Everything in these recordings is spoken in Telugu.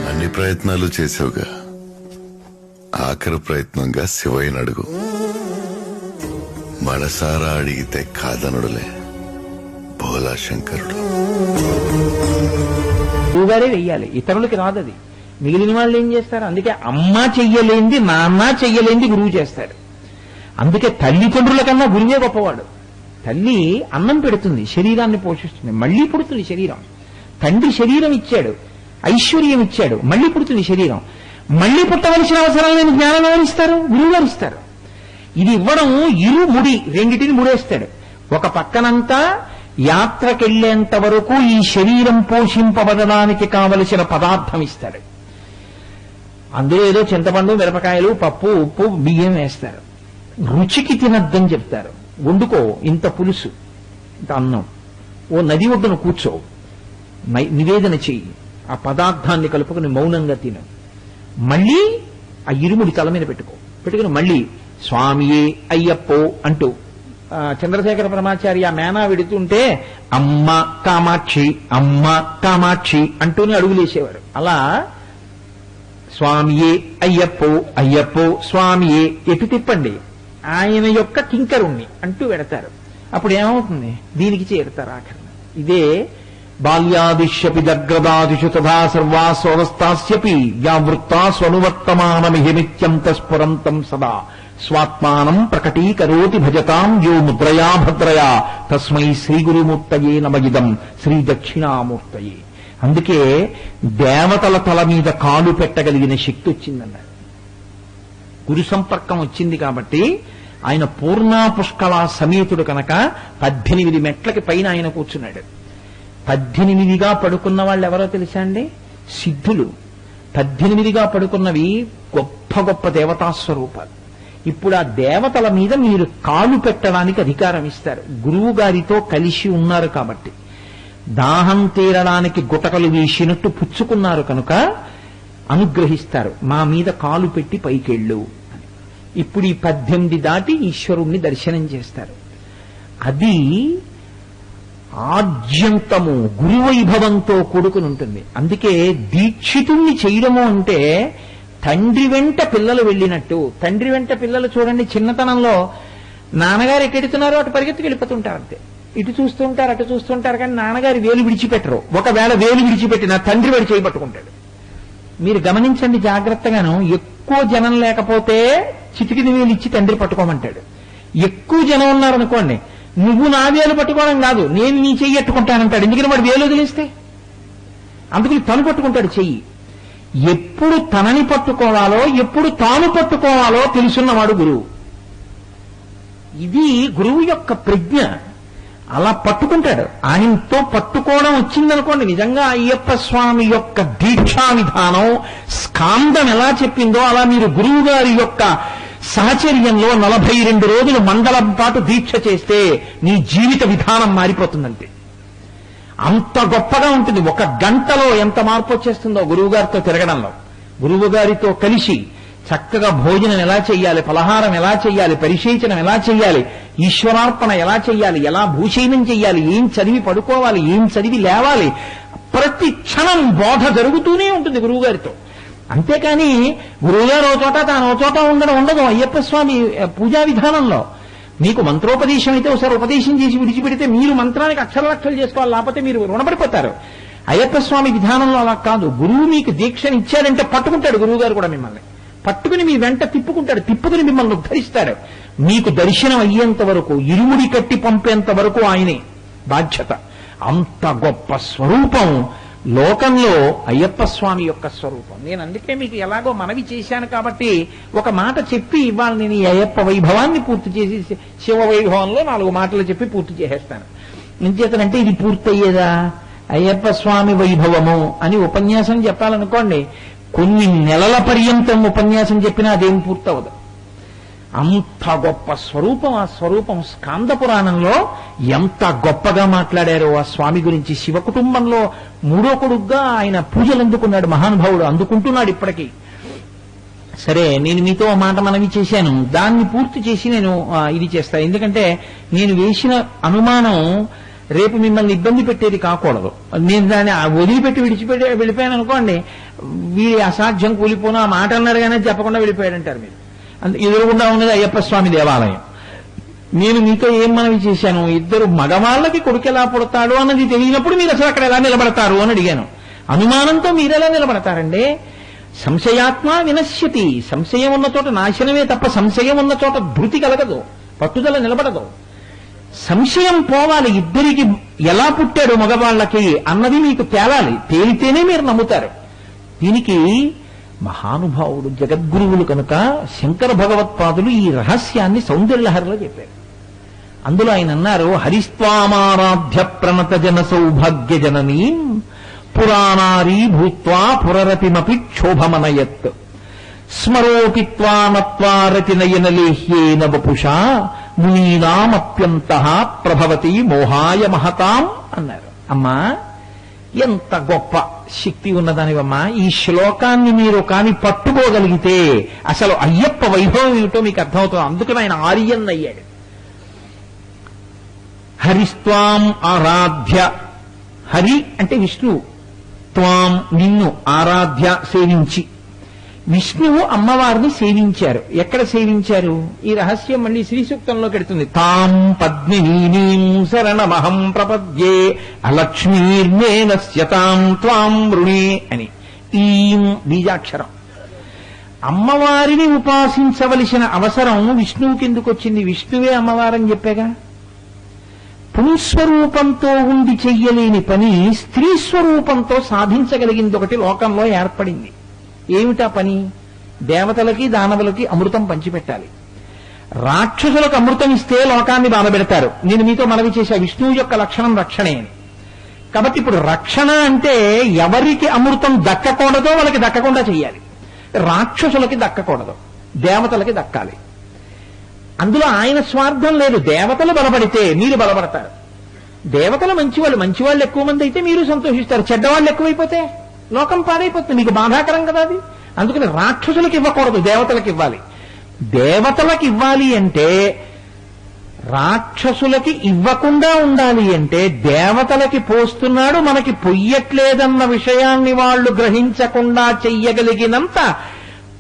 అన్ని ప్రయత్నాలు చేసావుగా, ఆఖరి ప్రయత్నంగా శివయ్యని అడుగు. మనసారా అడిగితే కాదనుడులే భోలా శంకరుడు. గురువుగారే వెయ్యాలి, ఇతరులకి రాదది. మిగిలిన వాళ్ళు ఏం చేస్తారు? అందుకే అమ్మ చెయ్యలేంది, నాన్న చెయ్యలేంది గురువు చేస్తాడు. అందుకే తల్లిదండ్రుల కన్నా గురువే గొప్పవాడు. తల్లి అన్నం పెడుతుంది, శరీరాన్ని పోషిస్తుంది, మళ్లీ పుడుతుంది శరీరం. తండ్రి శరీరం ఇచ్చాడు, ఐశ్వర్యం ఇచ్చాడు, మళ్లీ పుడుతుంది శరీరం. మళ్లీ పుట్టవలసిన అవసరం లేని జ్ఞానం ఎవరిస్తారు? గురువుగారు ఇస్తారు. ఇది ఇవ్వడం ముడి, రెండిటిని ముడేస్తాడు. ఒక పక్కనంతా యాత్రకెళ్లేంత వరకు ఈ శరీరం పోషింపబడడానికి కావలసిన పదార్థం ఇస్తాడు. అందులో ఏదో చింతపండు, మిరపకాయలు, పప్పు, ఉప్పు, బియ్యం వేస్తారు. రుచికి తినద్దని చెప్తారు. వండుకో, ఇంత పులుసు, ఇంత అన్నం, ఓ నది ఒడ్డున కూర్చో, నివేదన చెయ్యి, ఆ పదార్థాన్ని కలుపుకుని మౌనంగా తిను. మళ్ళీ ఆ ఇరుముడి తల మీద పెట్టుకుని మళ్ళీ స్వామియే అయ్యప్పో అంటూ చంద్రశేఖర పరమాచార్య మేనా వెడుతుంటే అమ్మ కామాక్షి, అమ్మ కామాక్షి అంటూనే అడుగులేసేవారు. అలా స్వామియే అయ్యప్పో, అయ్యప్పో స్వామియే, ఎటు తిప్పండి ఆయన యొక్క కింకరుణ్ణి అంటూ వెడతారు. అప్పుడు ఏమవుతుంది? దీనికి చేరుతారు ఆఖరణ. ఇదే బాల్యాదిశ్యపి జగ్రదాదిషు తథా సర్వా స్వవస్థాస్యపి వ్యావృత్తా స్వనువర్తమానమిహి నిత్యం తస్ఫురంతం సదా స్వాత్మానం ప్రకటీకరోతి భజతాం యో ముద్రయా భద్రయా తస్మై శ్రీ గురుమూర్తయే నమయిదం శ్రీ దక్షిణామూర్తయే. అందుకే దేవతల తల మీద కాలు పెట్టగలిగిన శక్తి వచ్చిందన్నారు. గురు సంపర్కం వచ్చింది కాబట్టి ఆయన పూర్ణా పుష్కళ సమేతుడు కనుక 18 మెట్లకి పైన ఆయన కూర్చున్నాడు. 18గా పడుకున్న వాళ్ళు ఎవరో తెలుసా అండి? సిద్ధులు. 18గా పడుకున్నవి గొప్ప గొప్ప దేవతా స్వరూపాలు. ఇప్పుడు ఆ దేవతల మీద మీరు కాలు పెట్టడానికి అధికారం ఇస్తారు. గురువు గారితో కలిసి ఉన్నారు కాబట్టి, దాహం తీరడానికి గుటకలు వేసినట్టు పుచ్చుకున్నారు కనుక అనుగ్రహిస్తారు. మా మీద కాలు పెట్టి పైకెళ్ళు అని. ఇప్పుడు ఈ 18 దాటి ఈశ్వరుణ్ణి దర్శనం చేస్తారు. అది ఆద్యంతము గురువైభవంతో కూడుకుని ఉంటుంది. అందుకే దీక్షితుణ్ణి చేయడము అంటే తండ్రి వెంట పిల్లలు వెళ్ళినట్టు. తండ్రి వెంట పిల్లలు చూడండి, చిన్నతనంలో నాన్నగారు ఎక్కడుతున్నారో అటు పరిగెత్తుకు వెళ్ళిపోతుంటారు. అంతే, ఇటు చూస్తుంటారు, అటు చూస్తుంటారు, కానీ నాన్నగారు వేలు విడిచిపెట్టరు. ఒకవేళ వేలు విడిచిపెట్టినా తండ్రి వాడు చేయబట్టుకుంటాడు. మీరు గమనించండి జాగ్రత్తగాను. ఎక్కువ జనం లేకపోతే చిటికిన వేలు ఇచ్చి తండ్రి పట్టుకోమంటాడు. ఎక్కువ జనం ఉన్నారనుకోండి, నువ్వు నా వేలు పట్టుకోవడం కాదు, నేను నీ చెయ్యి ఎట్టుకుంటానంటాడు. ఎందుకని వాడు వేలు వదిలేస్తే? అందుకని తను పట్టుకుంటాడు చెయ్యి. ఎప్పుడు తనని పట్టుకోవాలో, ఎప్పుడు తాను పట్టుకోవాలో తెలుసున్నవాడు గురువు. ఇది గురువు యొక్క ప్రజ్ఞ. అలా పట్టుకుంటాడు. ఆయనతో పట్టుకోవడం వచ్చిందనుకోండి, నిజంగా అయ్యప్ప స్వామి యొక్క దీక్షా విధానం స్కాందం ఎలా చెప్పిందో అలా మీరు గురువు గారి యొక్క సహచర్యంలో 42 రోజులు మండలం పాటు దీక్ష చేస్తే నీ జీవిత విధానం మారిపోతుందంటే అంత గొప్పగా ఉంటుంది. 1 గంటలో ఎంత మార్పు వచ్చేస్తుందో గురువుగారితో తిరగడంలో. గురువుగారితో కలిసి చక్కగా భోజనం ఎలా చెయ్యాలి, పలహారం ఎలా చెయ్యాలి, పరిశేచనం ఎలా చెయ్యాలి, ఈశ్వరార్పణ ఎలా చెయ్యాలి, ఎలా భూషయనం చెయ్యాలి, ఏం చదివి పడుకోవాలి, ఏం చదివి లేవాలి, ప్రతి క్షణం బోధ జరుగుతూనే ఉంటుంది గురువుగారితో. అంతేకాని గురువుగారు ఓ చోట తాను ఓ చోట ఉండదు. అయ్యప్ప స్వామి పూజా విధానంలో మీకు మంత్రోపదేశం అయితే ఒకసారి ఉపదేశం చేసి విడిచిపెడితే మీరు మంత్రానికి అక్షరాక్షలు చేసుకోవాలి, లేకపోతే మీరు రుణపడిపోతారు. అయ్యప్ప స్వామి విధానంలో అలా కాదు. గురువు మీకు దీక్షను ఇచ్చాడంటే పట్టుకుంటాడు. గురువు గారు కూడా మిమ్మల్ని పట్టుకుని మీ వెంట తిప్పుకుంటాడు, తిప్పుకుని మిమ్మల్ని ఉద్ధరిస్తాడు. మీకు దర్శనం అయ్యేంత వరకు, ఇరుముడి కట్టి పంపేంత వరకు ఆయనే బాధ్యత. అంత గొప్ప స్వరూపం లోకంలో అయ్యప్ప స్వామి యొక్క స్వరూపం. నేను అందుకే మీకు ఎలాగో మనవి చేశాను కాబట్టి ఒక మాట చెప్పి ఇవాళ నేను ఈ అయ్యప్ప వైభవాన్ని పూర్తి చేసి శివ వైభవంలో 4 మాటలు చెప్పి పూర్తి చేసేస్తాను. ఎంచేతనంటే ఇది పూర్తయ్యేదా? అయ్యప్ప స్వామి వైభవము అని ఉపన్యాసం చెప్పాలనుకోండి, కొన్ని నెలల పర్యంతం ఉపన్యాసం చెప్పినా అదేం పూర్తవదు. అంత గొప్ప స్వరూపం. ఆ స్వరూపం స్కాంద పురాణంలో ఎంత గొప్పగా మాట్లాడారో ఆ స్వామి గురించి. శివ కుటుంబంలో 3వ కొడుగ్గా ఆయన పూజలు అందుకున్నాడు మహానుభావుడు, అందుకుంటున్నాడు ఇప్పటికీ. సరే నేను మీతో ఓ మాట మనవి చేశాను, దాన్ని పూర్తి చేసి నేను ఇది చేస్తా. ఎందుకంటే నేను వేసిన అనుమానం రేపు మిమ్మల్ని ఇబ్బంది పెట్టేది కాకూడదు. నేను దాన్ని వదిలిపెట్టి వెళ్ళిపోయాను అనుకోండి, వీడి అసాధ్యం కూలిపోను, ఆ మాట అన్నారు కానీ చెప్పకుండా వెళ్ళిపోయాడంటారు మీరు. ఎదురుగుండా ఉన్నది అయ్యప్ప స్వామి దేవాలయం. నేను మీతో ఏం మనవి చేశాను, ఇద్దరు మగవాళ్ళకి కొడుకు ఎలా పుడతాడు అన్నది తెలియనప్పుడు మీరు అసలు అక్కడ ఎలా నిలబడతారు అని అడిగాను. అనుమానంతో మీరెలా నిలబడతారండి? సంశయాత్మ వినశ్యతి. సంశయం ఉన్న చోట నాశనమే తప్ప సంశయం ఉన్న చోట ధృతి కలగదు, పట్టుదల నిలబడదు. సంశయం పోవాలి. ఇద్దరికి ఎలా పుట్టాడు మగవాళ్ళకి అన్నది మీకు తేలాలి. తేలితేనే మీరు నమ్ముతారు. దీనికి మహానుభావుడు జగద్గురువులు కనుక శంకర భగవత్పాదులు ఈ రహస్యాన్ని సౌందర్యలహరిలో చెప్పారు. అందులో ఆయన అన్నారు, హరిస్వామారాధ్య ప్రణత జన సౌభాగ్య జననీ పురాణారీ భూత్వా పురరతిమపి క్షోభమనయత్ స్మరోపిత్వా నత్వా రతినయనలేహ్యేన వపుషా మునీనామప్యంత ప్రభవతి మోహాయ మహతాం అన్నారు. అమ్మా, ఎంత గొప్ప శక్తి ఉన్నదానివమ్మా. ఈ శ్లోకాన్ని మీరు కాని పట్టుకోగలిగితే అసలు అయ్యప్ప వైభవం ఏమిటో మీకు అర్థమవుతుంది. అందుకని ఆయన ఆర్యన్ అయ్యాడు. హరిస్త్వాం ఆరాధ్య, హరి అంటే విష్ణువు, త్వాం నిన్ను, ఆరాధ్య సేవించి. విష్ణువు అమ్మవారిని సేవించారు. ఎక్కడ సేవించారు? ఈ రహస్యం మళ్ళీ శ్రీ సూక్తంలోకి ఎడుతుంది. తాం పద్మినీం శరణమహం ప్రపద్యే అలక్ష్మీర్మేనస్యతాం త్వాం వృణే అని. ఈం బీజాక్షరం. అమ్మవారిని ఉపాసించవలసిన అవసరం విష్ణువుకి ఎందుకు వచ్చింది? విష్ణువే అమ్మవారని చెప్పాగా. పుంస్వరూపంతో ఉండి చెయ్యలేని పని స్త్రీ స్వరూపంతో సాధించగలిగింది ఒకటి లోకంలో ఏర్పడింది. ఏమిటా పని? దేవతలకి దానవులకి అమృతం పంచిపెట్టాలి. రాక్షసులకు అమృతం ఇస్తే లోకాన్ని బాధపెడతారు. నేను మీతో మనవి చేశా, విష్ణువు యొక్క లక్షణం రక్షణే అని. కాబట్టి ఇప్పుడు రక్షణ అంటే ఎవరికి అమృతం దక్కకూడదో వాళ్ళకి దక్కకుండా చెయ్యాలి. రాక్షసులకి దక్కకూడదు, దేవతలకి దక్కాలి. అందులో ఆయన స్వార్థం లేదు. దేవతలు బలపడితే మీరు బలపడతారు. దేవతలు మంచివాళ్ళు ఎక్కువ మంది అయితే మీరు సంతోషిస్తారు. చెడ్డవాళ్ళు ఎక్కువైపోతే లోకం పాడైపోతుంది. మీకు బాధాకరం కదా అది. అందుకని రాక్షసులకు ఇవ్వకూడదు, దేవతలకు ఇవ్వాలి. దేవతలకు ఇవ్వాలి అంటే, రాక్షసులకి ఇవ్వకుండా ఉండాలి అంటే దేవతలకి పోస్తున్నాడు, మనకి పొయ్యట్లేదన్న విషయాన్ని వాళ్ళు గ్రహించకుండా చెయ్యగలిగినంత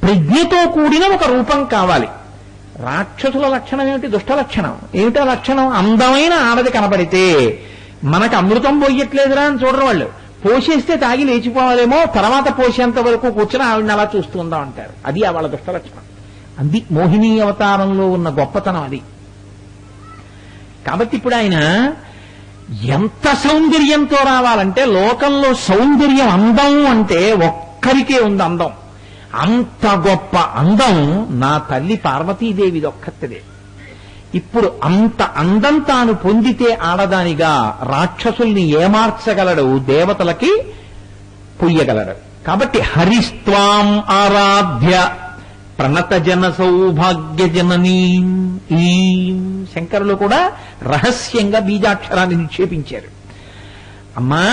ప్రజ్ఞతో కూడిన ఒక రూపం కావాలి. రాక్షసుల లక్షణం ఏమిటి? దుష్ట లక్షణం. ఏమిటో లక్షణం? అందమైన ఆడది కనబడితే మనకు అమృతం పోయట్లేదురా అని చూడరు వాళ్ళు. పోసేస్తే తాగి లేచిపోవాలేమో, తర్వాత పోసేంత వరకు కూర్చొని ఆవిడని అలా చూస్తుందాం అంటారు. అది వాళ్ళ దుష్ట లక్షణం. అది మోహిని అవతారంలో ఉన్న గొప్పతనం అది. కాబట్టి ఇప్పుడు ఆయన ఎంత సౌందర్యంతో రావాలంటే, లోకంలో సౌందర్యం అందం అంటే ఒక్కరికే ఉంది అందం. అంత గొప్ప అందం నా తల్లి పార్వతీదేవిది ఒక్కతిదే. ఇప్పుడు అంత అందం తాను పొందితే ఆడదానిగా రాక్షసుల్ని ఏమార్చగలడు, దేవతలకి పొయ్యగలడు. కాబట్టి హరిస్త్వాం ఆరాధ్య ప్రణత జన సౌభాగ్య జననీ. ఈ శంకరులు కూడా రహస్యంగా బీజాక్షరాన్ని నిక్షేపించారు. అమ్మా,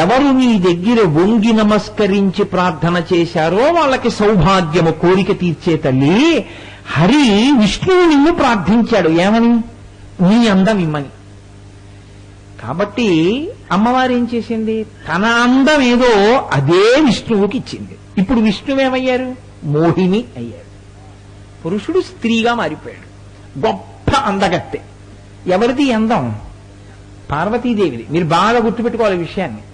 ఎవరు నీ దగ్గర వంగి నమస్కరించి ప్రార్థన చేశారో వాళ్ళకి సౌభాగ్యము కోరిక తీర్చే తల్లి. హరి విష్ణువు నిన్ను ప్రార్థించాడు. ఏమని? నీ అందం ఇమ్మని. కాబట్టి అమ్మవారు ఏం చేసింది? తన అందం ఏదో అదే విష్ణువుకి ఇచ్చింది. ఇప్పుడు విష్ణువేమయ్యారు? మోహిని అయ్యారు. పురుషుడు స్త్రీగా మారిపోయాడు. గొప్ప అందగత్తె. ఎవరిది అందం? పార్వతీదేవిది. మీరు బాగా గుర్తుపెట్టుకోవాలి ఈ విషయాన్ని.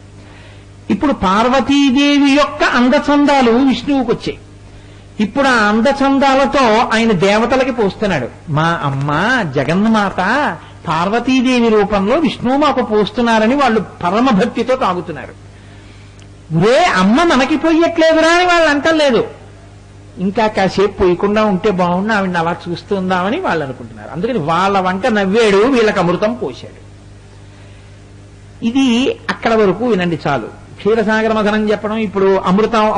ఇప్పుడు పార్వతీదేవి యొక్క అందచందాలు విష్ణువుకి వచ్చాయి. ఇప్పుడు ఆ అందచందాలతో ఆయన దేవతలకి పోస్తున్నాడు. మా అమ్మ జగన్మాత పార్వతీదేవి రూపంలో విష్ణువు మాకు పోస్తున్నారని వాళ్ళు పరమభక్తితో తాగుతున్నారు. రే అమ్మ మనకి పోయట్లేదురా అని వాళ్ళు అంటలేదు. ఇంకా కాసేపు పోయకుండా ఉంటే బాగుండు, ఆవిడని అలా చూస్తుందామని వాళ్ళు అనుకుంటున్నారు. అందుకని వాళ్ళ వంక నవ్వాడు, వీళ్ళకి అమృతం పోశాడు. ఇది అక్కడ వరకు వినండి చాలు. క్షీరసాగర మథనం చెప్పడం, ఇప్పుడు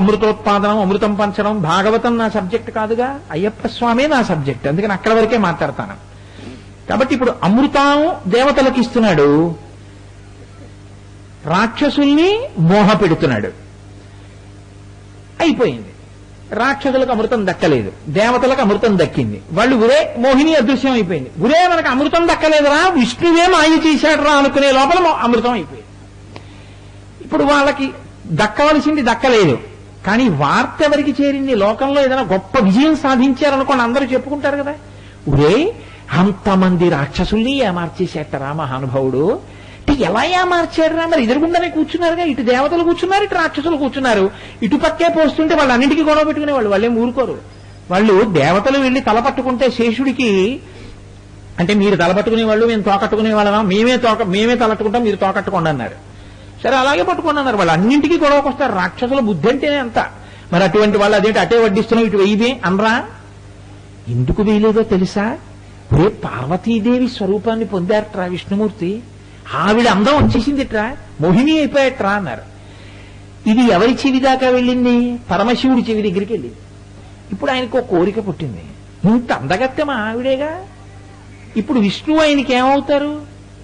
అమృతోత్పాదనం, అమృతం పంచడం, భాగవతం నా సబ్జెక్ట్ కాదుగా, అయ్యప్ప స్వామే నా సబ్జెక్ట్. అందుకని అక్కడ వరకే మాట్లాడతాను. కాబట్టి ఇప్పుడు అమృతం దేవతలకు ఇస్తున్నాడు, రాక్షసుల్ని మోహ పెడుతున్నాడు. అయిపోయింది. రాక్షసులకు అమృతం దక్కలేదు, దేవతలకు అమృతం దక్కింది. వాళ్ళు ఉరే మోహిని అదృశ్యం అయిపోయింది. ఉరే మనకు అమృతం దక్కలేదురా, విష్ణువే మాయ చేశాడురా అనుకునే లోపల అమృతం అయిపోయింది. ఇప్పుడు వాళ్ళకి దక్కవలసింది దక్కలేదు. కానీ వార్త ఎవరికి చేరింది? లోకంలో ఏదైనా గొప్ప విజయం సాధించారనుకోండి, అందరూ చెప్పుకుంటారు కదా, ఉరే అంతమంది రాక్షసుల్ని ఏమార్చేసేటరా మహానుభావుడు. అంటే ఎలా ఏమార్చాడురా? మరి ఎదురుగుండానే కూర్చున్నారుగా, ఇటు దేవతలు కూర్చున్నారు, ఇటు రాక్షసులు కూర్చున్నారు. ఇటు పక్కే పోస్తుంటే వాళ్ళు అన్నింటికీ గొడవ పెట్టుకునేవాళ్ళు. వాళ్ళేం ఊరుకోరు. వాళ్ళు దేవతలు వెళ్లి తలపట్టుకుంటే శేషుడికి, అంటే మీరు తలపట్టుకునే వాళ్ళు, మేము తోకట్టుకునే వాళ్ళమా, మేమే తలట్టుకుంటాం, మీరు తోకట్టుకోండి అన్నారు. సరే అలాగే పట్టుకోండి అన్నారు. వాళ్ళు అన్నింటికీ గొడవకు వస్తారు. రాక్షసుల బుద్ధి అంటేనే అంత. మరి అటువంటి వాళ్ళు అదేంటి అటే వడ్డిస్తున్నాం, ఇటు వెయ్యివే అనరా? ఎందుకు వేయలేదో తెలుసా? రే పార్వతీదేవి స్వరూపాన్ని పొందారట్రా విష్ణుమూర్తి, ఆవిడ అందం వచ్చేసిందిట్రా, మోహిని అయిపోయాట్రా అన్నారు. ఇది ఎవరి చెవి దాకా వెళ్ళింది? పరమశివుడి చెవి దగ్గరికి వెళ్ళింది. ఇప్పుడు ఆయనకు కోరిక పుట్టింది, ఇంత అందగత్తెమా ఆవిడేగా. ఇప్పుడు విష్ణువు ఆయనకి ఏమవుతారు?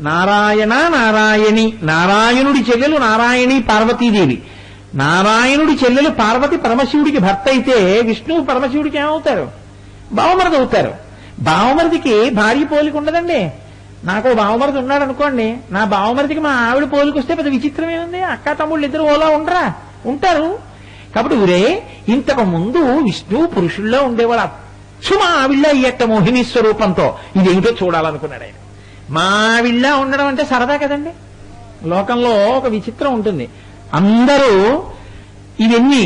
నారాయణ నారాయణి. నారాయణుడి చెల్లెలు నారాయణి పార్వతీదేవి. నారాయణుడి చెల్లెలు పార్వతి పరమశివుడికి భర్త అయితే విష్ణువు పరమశివుడికి ఏమవుతారు? బావమరిది అవుతారు. బావమరిదికి భార్య పోలిక ఉండదండి. నాకు బావమరిది ఉన్నాడు అనుకోండి, నా బావమరిదికి మా ఆవిడ పోలిక వస్తే పెద్ద విచిత్రం ఏముంది? అక్క తమ్ముళ్ళు ఇద్దరు ఓలా ఉండరా? ఉంటారు. కాబట్టి ఊరే ఇంతకు ముందు విష్ణువు పురుషుల్లో ఉండేవాడు, అచ్చు మా ఆవిళ్ళ అయ్యట్ట మోహిని స్వరూపంతో. ఇదేమిటో చూడాలనుకున్నాడు ఆయన. మా ఆవిళ్ళ ఉండడం అంటే సరదా కదండి. లోకంలో ఒక విచిత్రం ఉంటుంది. అందరూ ఇవన్నీ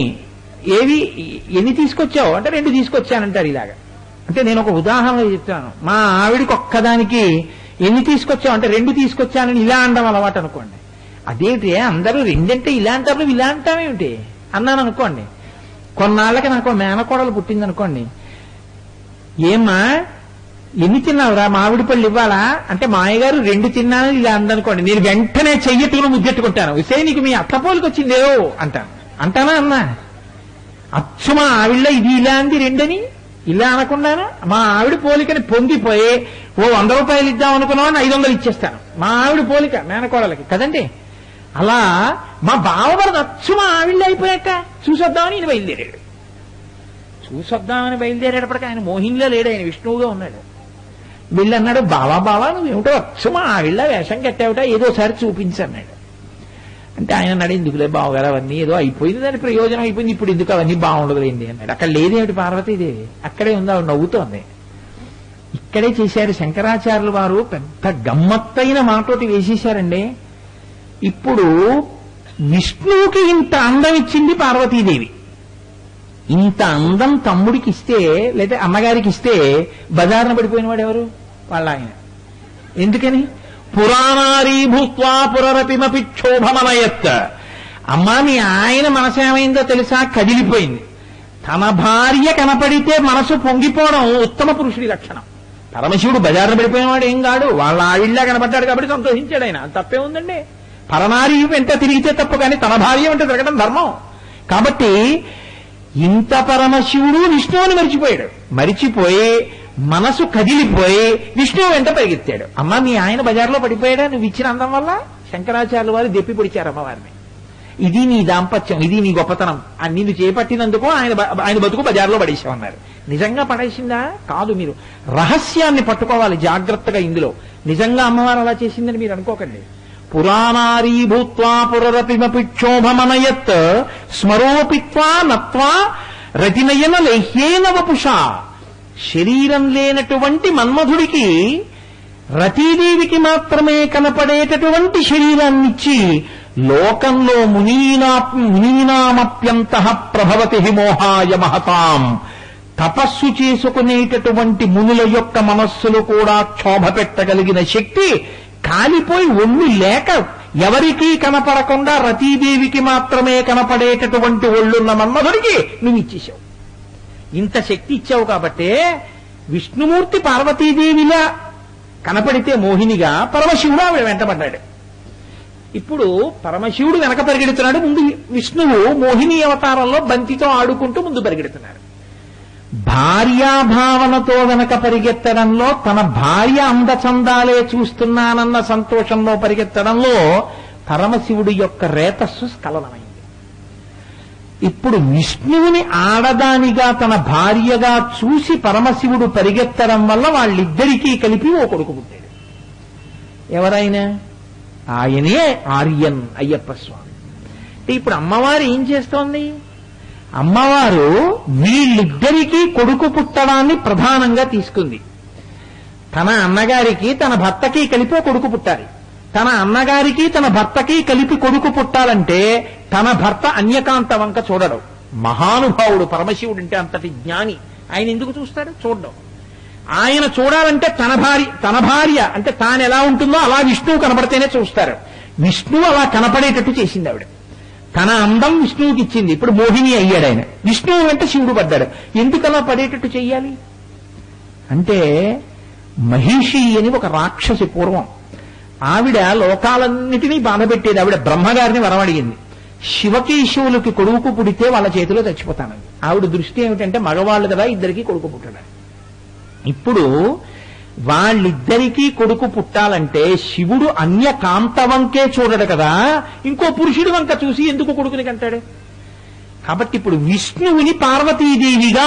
ఎన్ని తీసుకొచ్చావు అంటే 2 తీసుకొచ్చానంటారు. ఇలాగా అంటే నేను ఒక ఉదాహరణ చెప్తాను. మా ఆవిడికి ఒక్కదానికి ఎన్ని తీసుకొచ్చావు అంటే 2 తీసుకొచ్చానని ఇలా అనడం అలవాటు అనుకోండి. అదేంటి అందరూ 2 అంటే ఇలా అంటారు, ఇలా అంటామేమిటి అన్నాను అనుకోండి. కొన్నాళ్ళకి నాకు మేనకోడలు పుట్టింది అనుకోండి, ఏమ్మా ఎన్ని తిన్నావురా, మామిడి పళ్ళు ఇవ్వాలా అంటే మాయగారు 2 తిన్నానని ఇలా అందనుకోండి, నేను వెంటనే చెయ్యట్టుకుని ముద్దెట్టుకుంటాను. విషయ నీకు మీ అత్త పోలికి వచ్చిందేవో అంటాను. అంటానా అన్నా? అచ్చు మా ఆవిళ్ళ ఇది ఇలా అంది 2 అని ఇలా అనకుండాను మా ఆవిడ పోలికని పొంగిపోయి ఓ 100 రూపాయలు ఇద్దాం అనుకున్నామని 500 ఇచ్చేస్తాను. మా ఆవిడ పోలిక మేనకోడలకి కదండి. అలా మా బావమరిది అచ్చు మా ఆవిళ్ళ అయిపోయాక చూసొద్దామని ఈయన బయలుదేరాడు. చూసొద్దామని బయలుదేరేటప్పటికి ఆయన మోహినిలో లేడు, ఆయన విష్ణువుగా ఉన్నాడు. వీళ్ళన్నాడు, బావా నువ్వేమిటో అచ్చు మా ఆవిళ్ళ వేషం కట్టావుట, ఏదోసారి చూపించన్నాడు. అంటే ఆయన అన్నాడు, ఎందుకులే బావగారు అవన్నీ ఏదో అయిపోయింది, దాని ప్రయోజనం అయిపోయింది, ఇప్పుడు ఎందుకు అవన్నీ బాగుండదులేండి అన్నాడు. అక్కడ లేదేమిటి పార్వతీదేవి, అక్కడే ఉంది, ఆవిడ నవ్వుతోంది. ఇక్కడే చేశారు శంకరాచార్యులు వారు, పెద్ద గమ్మత్తైన మాటోటి వేసేశారండి. ఇప్పుడు విష్ణువుకి ఇంత అందం ఇచ్చింది పార్వతీదేవి. ఇంత అందం తమ్ముడికి ఇస్తే లేదా అమ్మగారికి ఇస్తే బజారున పడిపోయిన వాడు ఎవరు? వాళ్ళ ఆయన. ఎందుకని? పురాణారీ భూత్వా పురరపిమపి క్షోభమనయత్. అమ్మా మీ ఆయన మనసు ఏమైందో తెలుసా? కదిలిపోయింది. తన భార్య కనపడితే మనసు పొంగిపోవడం ఉత్తమ పురుషుడి లక్షణం. పరమశివుడు బజారున పడిపోయినవాడు ఏం కాడు, వాళ్ళ ఆవిళ్ళ కనపడ్డాడు కాబట్టి సంతోషించాడు ఆయన. తప్పే ఉందండి? పరనారీ వెంట తిరిగితే తప్పు, కానీ తన భార్య వెంట తిరగడం ధర్మం. కాబట్టి ఇంత పరమశివుడు విష్ణువుని మరిచిపోయాడు. మరిచిపోయి మనసు కదిలిపోయి విష్ణువు వెంట పరిగెత్తాడు. అమ్మ మీ ఆయన బజార్లో పడిపోయాడా నువ్వు ఇచ్చిన అందం వల్ల? శంకరాచార్యుల వారు దెప్పి పొడిచారు అమ్మవారిని. ఇది నీ దాంపత్యం, ఇది నీ గొప్పతనం, నిన్ను చేపట్టినందుకు ఆయన బతుకు బజార్లో పడేసామన్నారు. నిజంగా పడేసిందా? కాదు. మీరు రహస్యాన్ని పట్టుకోవాలి జాగ్రత్తగా. ఇందులో నిజంగా అమ్మవారు అలా చేసిందని మీరు అనుకోకండి. పురాణారీ భూత్వా పురరపిమపి క్షోభమనయత్ స్మరోపిత్వా నత్వా రతినయన లేహ్యేన వపుషా. శరీరం లేనటువంటి మన్మధుడికి రతీదేవికి మాత్రమే కనపడేటటువంటి శరీరాన్నిచ్చి లోకంలో మునీనామప్యంతః ప్రభవతి మోహాయ మహతాం. తపస్సు చేసుకునేటటువంటి మునుల యొక్క మనస్సులు కూడా క్షోభ పెట్టగలిగిన శక్తి కాలిపోయి ఒళ్ళు లేక ఎవరికీ కనపడకుండా రతీదేవికి మాత్రమే కనపడేటటువంటి ఒళ్ళున్న మన్మధుడికి నువ్వు ఇచ్చేశావు. ఇంత శక్తి ఇచ్చావు కాబట్టే విష్ణుమూర్తి పార్వతీదేవిలా కనపడితే మోహినిగా పరమశివుడు ఆవిడ వెంటబడ్డాడు. ఇప్పుడు పరమశివుడు వెనక పరిగెడుతున్నాడు, ముందు విష్ణువు మోహిని అవతారంలో బంతితో ఆడుకుంటూ ముందు పరిగెడుతున్నాడు. భార్యాభావనతో వెనక పరిగెత్తడంలో, తన భార్య అందచందాలే చూస్తున్నానన్న సంతోషంలో పరిగెత్తడంలో పరమశివుడి యొక్క రేతస్సు స్ఖలనమైంది. ఇప్పుడు విష్ణువుని ఆడదానిగా తన భార్యగా చూసి పరమశివుడు పరిగెత్తడం వల్ల వాళ్ళిద్దరికీ కలిపి ఓ కొడుకు పుట్టాడు. ఎవరైనా ఆయనే ఆర్యన్ అయ్యప్ప స్వామి. అంటే ఇప్పుడు అమ్మవారు ఏం చేస్తోంది? అమ్మవారు వీళ్ళిద్దరికీ కొడుకు పుట్టడాన్ని ప్రధానంగా తీసుకుంది. తన అన్నగారికి తన భర్తకి కలిపి ఓ కొడుకు పుట్టాలి. తన అన్నగారికి తన భర్తకి కలిపి కొడుకు పుట్టాలంటే తన భర్త అన్యకాంత వంక చూడడు. మహానుభావుడు పరమశివుడు అంటే అంతటి జ్ఞాని. ఆయన ఎందుకు చూస్తాడు? చూడడం. ఆయన చూడాలంటే తన భార్య అంటే తాను ఎలా ఉంటుందో అలా విష్ణువు కనపడితేనే చూస్తారు. విష్ణువు అలా కనపడేటట్టు చేసింది ఆవిడ. తన అందం విష్ణువుకి ఇచ్చింది. ఇప్పుడు మోహిని అయ్యాడు ఆయన. విష్ణువు వెంట శివుడు పడ్డాడు. ఎందుకు అలా పడేటట్టు చెయ్యాలి అంటే, మహిషి అని ఒక రాక్షసి పూర్వం, ఆవిడ లోకాలన్నిటినీ బాధపెట్టేది. ఆవిడ బ్రహ్మగారిని వరం అడిగింది, శివకేశవులకి కొడుకు పుడితే వాళ్ళ చేతిలో చచ్చిపోతానని. ఆవిడ దృష్టి ఏమిటంటే మగవాళ్ళు కదా, ఇద్దరికీ కొడుకు పుట్టడానికి. ఇప్పుడు వాళ్ళిద్దరికీ కొడుకు పుట్టాలంటే శివుడు అన్య కాంతవంకే చూడడు కదా, ఇంకో పురుషుడి వంక చూసి ఎందుకు కొడుకుని కంటాడు? కాబట్టి ఇప్పుడు విష్ణువుని పార్వతీదేవిగా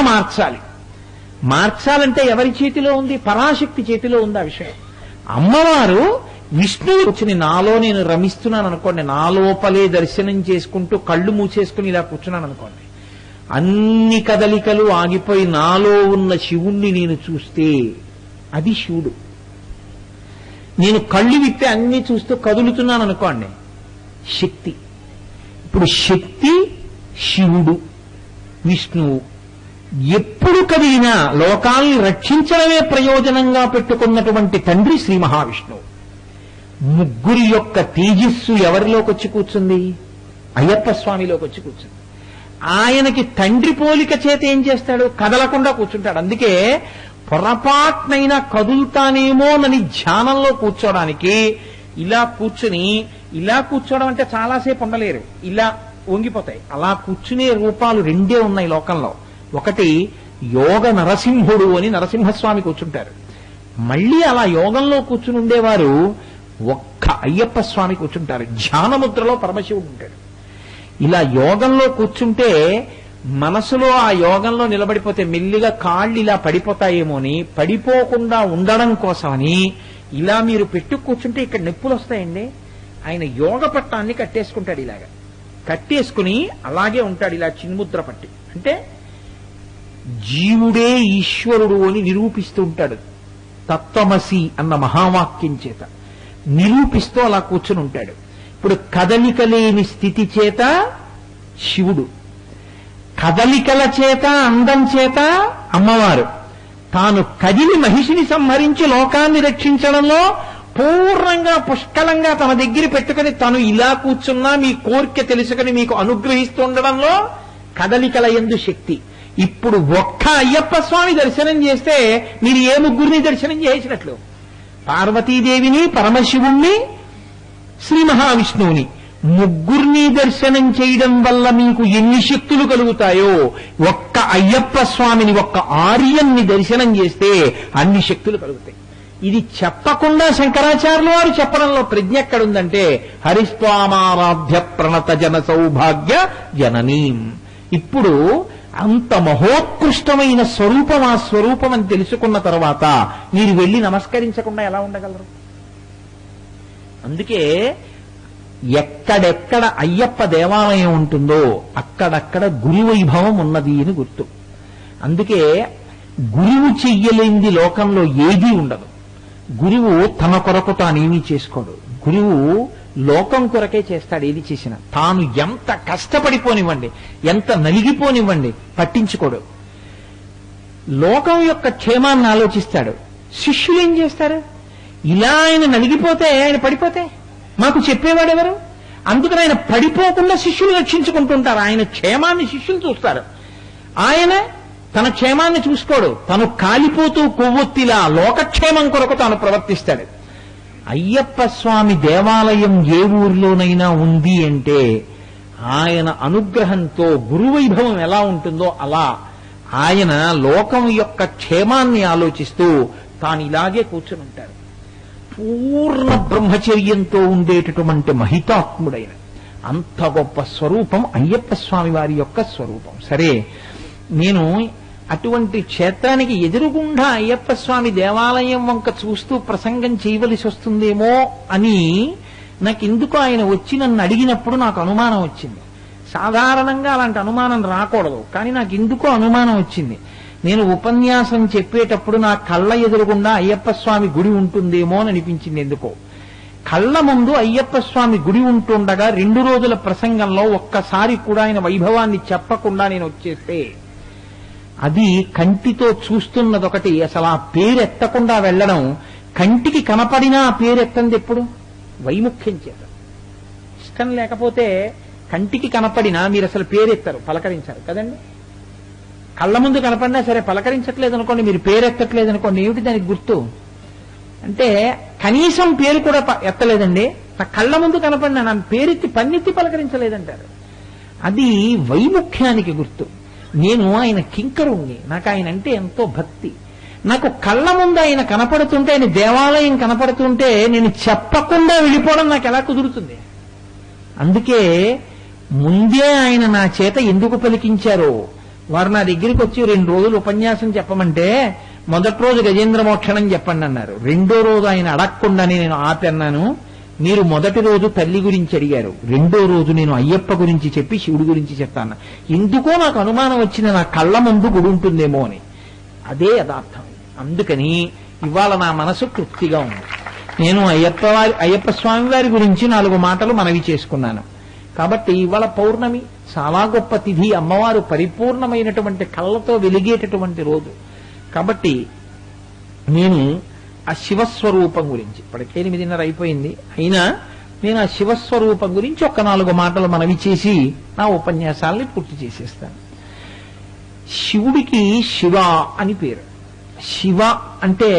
మార్చాలంటే ఎవరి చేతిలో ఉంది? పరాశక్తి చేతిలో ఉంది ఆ విషయం. అమ్మవారు విష్ణువు కూర్చుని నాలో నేను రమిస్తున్నాను అనుకోండి, నా లోపలే దర్శనం చేసుకుంటూ కళ్ళు మూసేసుకుని ఇలా కూర్చున్నాను అనుకోండి, అన్ని కదలికలు ఆగిపోయి నాలో ఉన్న శివుణ్ణి నేను చూస్తే అది శివుడు. నేను కళ్ళు విప్పి అన్ని చూస్తూ కదులుతున్నాను అనుకోండి, శక్తి. ఇప్పుడు శక్తి, శివుడు, విష్ణువు ఎప్పుడు కదిలినా లోకాల్ని రక్షించడమే ప్రయోజనంగా పెట్టుకున్నటువంటి తండ్రి శ్రీ మహావిష్ణువు. ముగ్గురి యొక్క తేజస్సు ఎవరిలోకి వచ్చి కూర్చుంది? అయ్యప్ప స్వామిలోకి వచ్చి కూర్చుంది. ఆయనకి తండ్రి పోలిక చేత ఏం చేస్తాడు? కదలకుండా కూర్చుంటాడు. అందుకే పొరపాటునైనా కదులుతానేమోనని ధ్యానంలో కూర్చోడానికి ఇలా కూర్చోవడం అంటే చాలాసేపు ఉండలేరు, ఇలా వంగిపోతాయి. అలా కూర్చునే రూపాలు రెండే ఉన్నాయి లోకంలో. ఒకటి యోగ నరసింహుడు అని నరసింహస్వామి కూర్చుంటారు. మళ్ళీ అలా యోగంలో కూర్చుని ఉండేవారు ఒక్క అయ్యప్ప స్వామి కూర్చుంటారు. ధ్యానముద్రలో పరమశివుడు ఉంటాడు. ఇలా యోగంలో కూర్చుంటే మనసులో ఆ యోగంలో నిలబడిపోతే మెల్లిగా కాళ్ళు ఇలా పడిపోతాయేమో అని, పడిపోకుండా ఉండడం కోసమని ఇలా మీరు పెట్టు కూర్చుంటే ఇక్కడ నొప్పులు వస్తాయండి. ఆయన యోగ పట్టాన్ని కట్టేసుకుంటాడు. ఇలాగా కట్టేసుకుని అలాగే ఉంటాడు, ఇలా చిన్ముద్ర పట్టి. అంటే జీవుడే ఈశ్వరుడు అని నిరూపిస్తూ ఉంటాడు. తత్వమసి అన్న మహావాక్యం చేత నిరూపిస్తూ అలా కూర్చుని ఉంటాడు. ఇప్పుడు కదలిక లేని స్థితి చేత శివుడు, కదలికల చేత అందం చేత అమ్మవారు. తాను కదిలి మహిషిని సంహరించి లోకాన్ని రక్షించడంలో పూర్ణంగా పుష్కలంగా తన దగ్గర పెట్టుకుని తను ఇలా కూర్చున్నా మీ కోరిక తెలుసుకుని మీకు అనుగ్రహిస్తుండడంలో కదలికల యందు శక్తి. ఇప్పుడు ఒక్క అయ్యప్ప స్వామి దర్శనం చేస్తే మీరు ఏ ముగ్గురిని దర్శనం చేసినట్లు? పార్వతీదేవిని, పరమశివుణ్ణి, శ్రీ మహావిష్ణువుని ముగ్గురిని దర్శనం చేయడం వల్ల మీకు ఎన్ని శక్తులు కలుగుతాయో, ఒక్క అయ్యప్ప స్వామిని, ఒక్క ఆర్యన్ని దర్శనం చేస్తే అన్ని శక్తులు కలుగుతాయి. ఇది చెప్పకుండా శంకరాచార్యుల వారు చెప్పడంలో ప్రజ్ఞ ఎక్కడుందంటే, హరిస్వామారాధ్య ప్రణత జన సౌభాగ్య జననీం. ఇప్పుడు అంత మహోత్కృష్టమైన స్వరూపం ఆ స్వరూపం అని తెలుసుకున్న తర్వాత మీరు వెళ్ళి నమస్కరించకుండా ఎలా ఉండగలరు? అందుకే ఎక్కడెక్కడ అయ్యప్ప దేవాలయం ఉంటుందో అక్కడక్కడ గురువైభవం ఉన్నది అని గుర్తు. అందుకే గురువు చెయ్యలేంది లోకంలో ఏదీ ఉండదు. గురువు తన కొరకు తానేమీ చేసుకోడు. గురువు లోకం కొరకే చేస్తాడు. ఏది చేసినా తాను ఎంత కష్టపడిపోనివ్వండి, ఎంత నలిగిపోనివ్వండి, పట్టించుకోడు. లోకం యొక్క క్షేమాన్ని ఆలోచిస్తాడు. శిష్యులు ఏం చేస్తారు? ఇలా ఆయన నలిగిపోతే, ఆయన పడిపోతే మాకు చెప్పేవాడెవరు? అందుకని ఆయన పడిపోకుండా శిష్యులు రక్షించుకుంటుంటారు. ఆయన క్షేమాన్ని శిష్యులు చూస్తారు. ఆయన తన క్షేమాన్ని చూసుకోడు. తను కాలిపోతూ కొవ్వొత్తిలా లోకక్షేమం కొరకు తాను ప్రవర్తిస్తాడు. అయ్యప్ప స్వామి దేవాలయం ఏ ఊరిలోనైనా ఉంది అంటే ఆయన అనుగ్రహంతో గురువైభవం ఎలా ఉంటుందో అలా ఆయన లోకం యొక్క క్షేమాన్ని ఆలోచిస్తూ తాను ఇలాగే కూర్చుని ఉంటాడు. పూర్ణ బ్రహ్మచర్యంతో ఉండేటటువంటి మహితాత్ముడైన అంత గొప్ప స్వరూపం అయ్యప్ప స్వామి వారి యొక్క స్వరూపం. సరే, నేను అటువంటి క్షేత్రానికి ఎదురుగుండా అయ్యప్ప స్వామి దేవాలయం వంక చూస్తూ ప్రసంగం చేయవలసి వస్తుందేమో అని నాకు ఎందుకు ఆయన వచ్చి నన్ను అడిగినప్పుడు నాకు అనుమానం వచ్చింది. సాధారణంగా అలాంటి అనుమానం రాకూడదు, కానీ నాకు ఎందుకో అనుమానం వచ్చింది. నేను ఉపన్యాసం చెప్పేటప్పుడు నా కళ్ళ ఎదురుగుండా అయ్యప్ప స్వామి గుడి ఉంటుందేమో అని అనిపించింది. ఎందుకో కళ్ళ ముందు అయ్యప్ప స్వామి గుడి ఉంటుండగా 2 రోజుల ప్రసంగంలో ఒక్కసారి కూడా ఆయన వైభవాన్ని చెప్పకుండా నేను వచ్చేస్తే అది కంటితో చూస్తున్నదొకటి, అసలు ఆ పేరెత్తకుండా వెళ్ళడం, కంటికి కనపడినా ఆ పేరెత్తంది ఎప్పుడు? వైముఖ్యం చేత. ఇష్టం లేకపోతే కంటికి కనపడినా మీరు అసలు పేరెత్తరు, పలకరించారు కదండి. కళ్ళ ముందు కనపడినా సరే పలకరించట్లేదు అనుకోండి, మీరు పేరెత్తట్లేదు అనుకోండి, ఏమిటి దానికి గుర్తు? అంటే కనీసం పేరు కూడా ఎత్తలేదండి, నా కళ్ళ ముందు కనపడినా నా పేరెత్తి పన్నెత్తి పలకరించలేదంటారు. అది వైముఖ్యానికి గుర్తు. నేను ఆయన కింకరుణ్ణి, నాకు ఆయన అంటే ఎంతో భక్తి. నాకు కళ్ళ ముందు ఆయన కనపడుతుంటే, ఆయన దేవాలయం కనపడుతుంటే నేను చెప్పకుండా వెళ్ళిపోవడం నాకు ఎలా కుదురుతుంది? అందుకే ముందే ఆయన నా చేత ఎందుకు పలికించారో, వారు నా దగ్గరికి వచ్చి 2 రోజులు ఉపన్యాసం చెప్పమంటే మొదటి రోజు గజేంద్ర మోక్షణం చెప్పండి అన్నారు. 2వ రోజు ఆయన అడగకుండానే నేను ఆపన్నాను. మీరు మొదటి రోజు తల్లి గురించి అడిగారు, 2వ రోజు నేను అయ్యప్ప గురించి చెప్పి శివుడి గురించి చెప్తాను. ఎందుకో నాకు అనుమానం వచ్చిన నా కళ్ళ ముందు గుడి ఉంటుందేమో అని. అదే యథార్థం. అందుకని ఇవాళ నా మనసు తృప్తిగా ఉంది. నేను అయ్యప్ప స్వామి వారి గురించి 4 మాటలు మనవి చేసుకున్నాను. కాబట్టి ఇవాళ పౌర్ణమి, చాలా గొప్ప తిథి, అమ్మవారు పరిపూర్ణమైనటువంటి కళ్ళతో వెలిగేటటువంటి రోజు. కాబట్టి నేను ఆ శివస్వరూపం గురించి, ఇప్పటికే 8:30 అయిపోయింది, అయినా నేను ఆ శివస్వరూపం గురించి ఒక 4 మాటలు మనవి చేసి నా ఉపన్యాసాలని పూర్తి చేసేస్తాను. శివుడికి శివ అని పేరు. శివ అంటే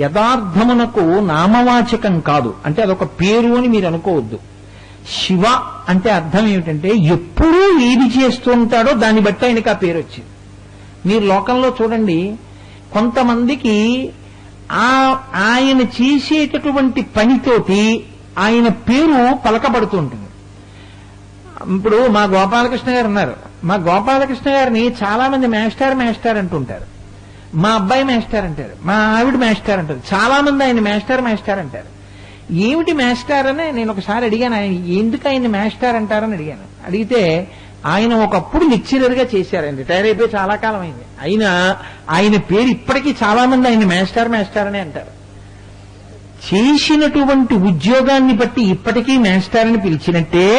యథార్థమునకు నామవాచకం కాదు, అంటే అదొక పేరు అని మీరు అనుకోవద్దు. శివ అంటే అర్థం ఏమిటంటే ఎప్పుడూ ఏది చేస్తూ ఉంటాడో దాన్ని బట్టి ఆయనకి ఆ పేరు వచ్చింది. మీరు లోకంలో చూడండి, కొంతమందికి ఆయన చేసేటటువంటి పనితోటి ఆయన పేరు పలకబడుతూ ఉంటుంది. ఇప్పుడు మా గోపాలకృష్ణ గారు ఉన్నారు, మా గోపాలకృష్ణ గారిని చాలా మంది మేస్టార్ అంటుంటారు. మా అబ్బాయి మేస్టార్ అంటారు, మా ఆవిడ మేస్టార్ అంటారు, చాలా మంది ఆయన మేస్టార్ అంటారు. ఏమిటి మేస్టార్ అని నేను ఒకసారి అడిగాను, ఆయన ఎందుకు ఆయన మేస్టార్ అంటారని అడిగాను. అడిగితే ఆయన ఒకప్పుడు లెక్చరర్ గా చేశారు, ఆయన రిటైర్ అయిపోయి చాలా కాలం అయింది. అయినా ఆయన పేరు ఇప్పటికీ చాలా మంది ఆయన మేస్టార్ అనే అంటారు. చేసినటువంటి ఉద్యోగాన్ని బట్టి ఇప్పటికీ మేస్టార్ అని పిలిచినట్టే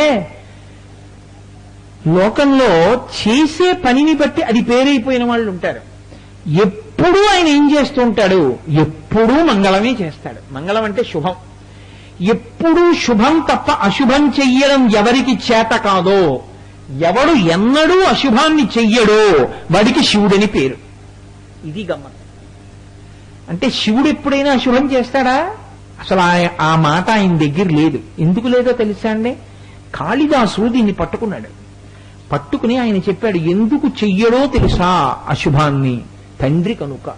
లోకంలో చేసే పనిని బట్టి అది పేరైపోయిన వాళ్ళు ఉంటారు. ఎప్పుడూ ఆయన ఏం చేస్తూ ఉంటాడు? ఎప్పుడూ మంగళమే చేస్తాడు. మంగళం అంటే శుభం. ఎప్పుడూ శుభం తప్ప అశుభం చెయ్యడం ఎవరికి చేత కాదో, ఎవడు ఎన్నడూ అశుభాన్ని చెయ్యడో వాడికి శివుడని పేరు. ఇది గమ్మత్. అంటే శివుడు ఎప్పుడైనా అశుభం చేస్తాడా? అసలు ఆ మాట ఆయన దగ్గర లేదు. ఎందుకు లేదో తెలుసా అండి? కాళిదాసు దీన్ని పట్టుకున్నాడు. పట్టుకుని ఆయన చెప్పాడు, ఎందుకు చెయ్యడో తెలుసా అశుభాన్ని? తండ్రి కనుక.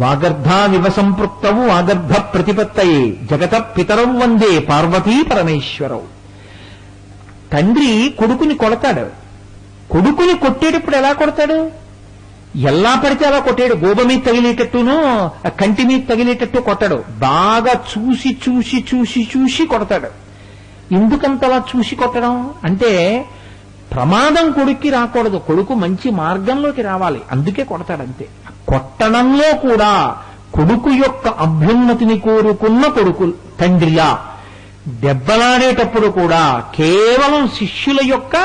వాగర్ధావివ సంపృక్తవు వాగర్ధ ప్రతిపత్తయే జగత పితరౌ వందే పార్వతీ పరమేశ్వరవు. తండ్రి కొడుకుని కొడతాడు. కొడుకుని కొట్టేటప్పుడు ఎలా కొడతాడు? ఎలా పడితే అలా కొట్టాడు. గోబ మీద తగిలేటట్టును కంటి మీద తగిలేటట్టు కొట్టాడు. బాగా చూసి చూసి చూసి చూసి కొడతాడు. ఎందుకంతలా చూసి కొట్టడం అంటే ప్రమాదం కొడుక్కి రాకూడదు, కొడుకు మంచి మార్గంలోకి రావాలి, అందుకే కొడతాడు అంతే. కొట్టడంలో కూడా కొడుకు యొక్క అభ్యున్నతిని కోరుకున్న కొడుకు తండ్రిలా, దెబ్బలాడేటప్పుడు కూడా కేవలం శిష్యుల యొక్క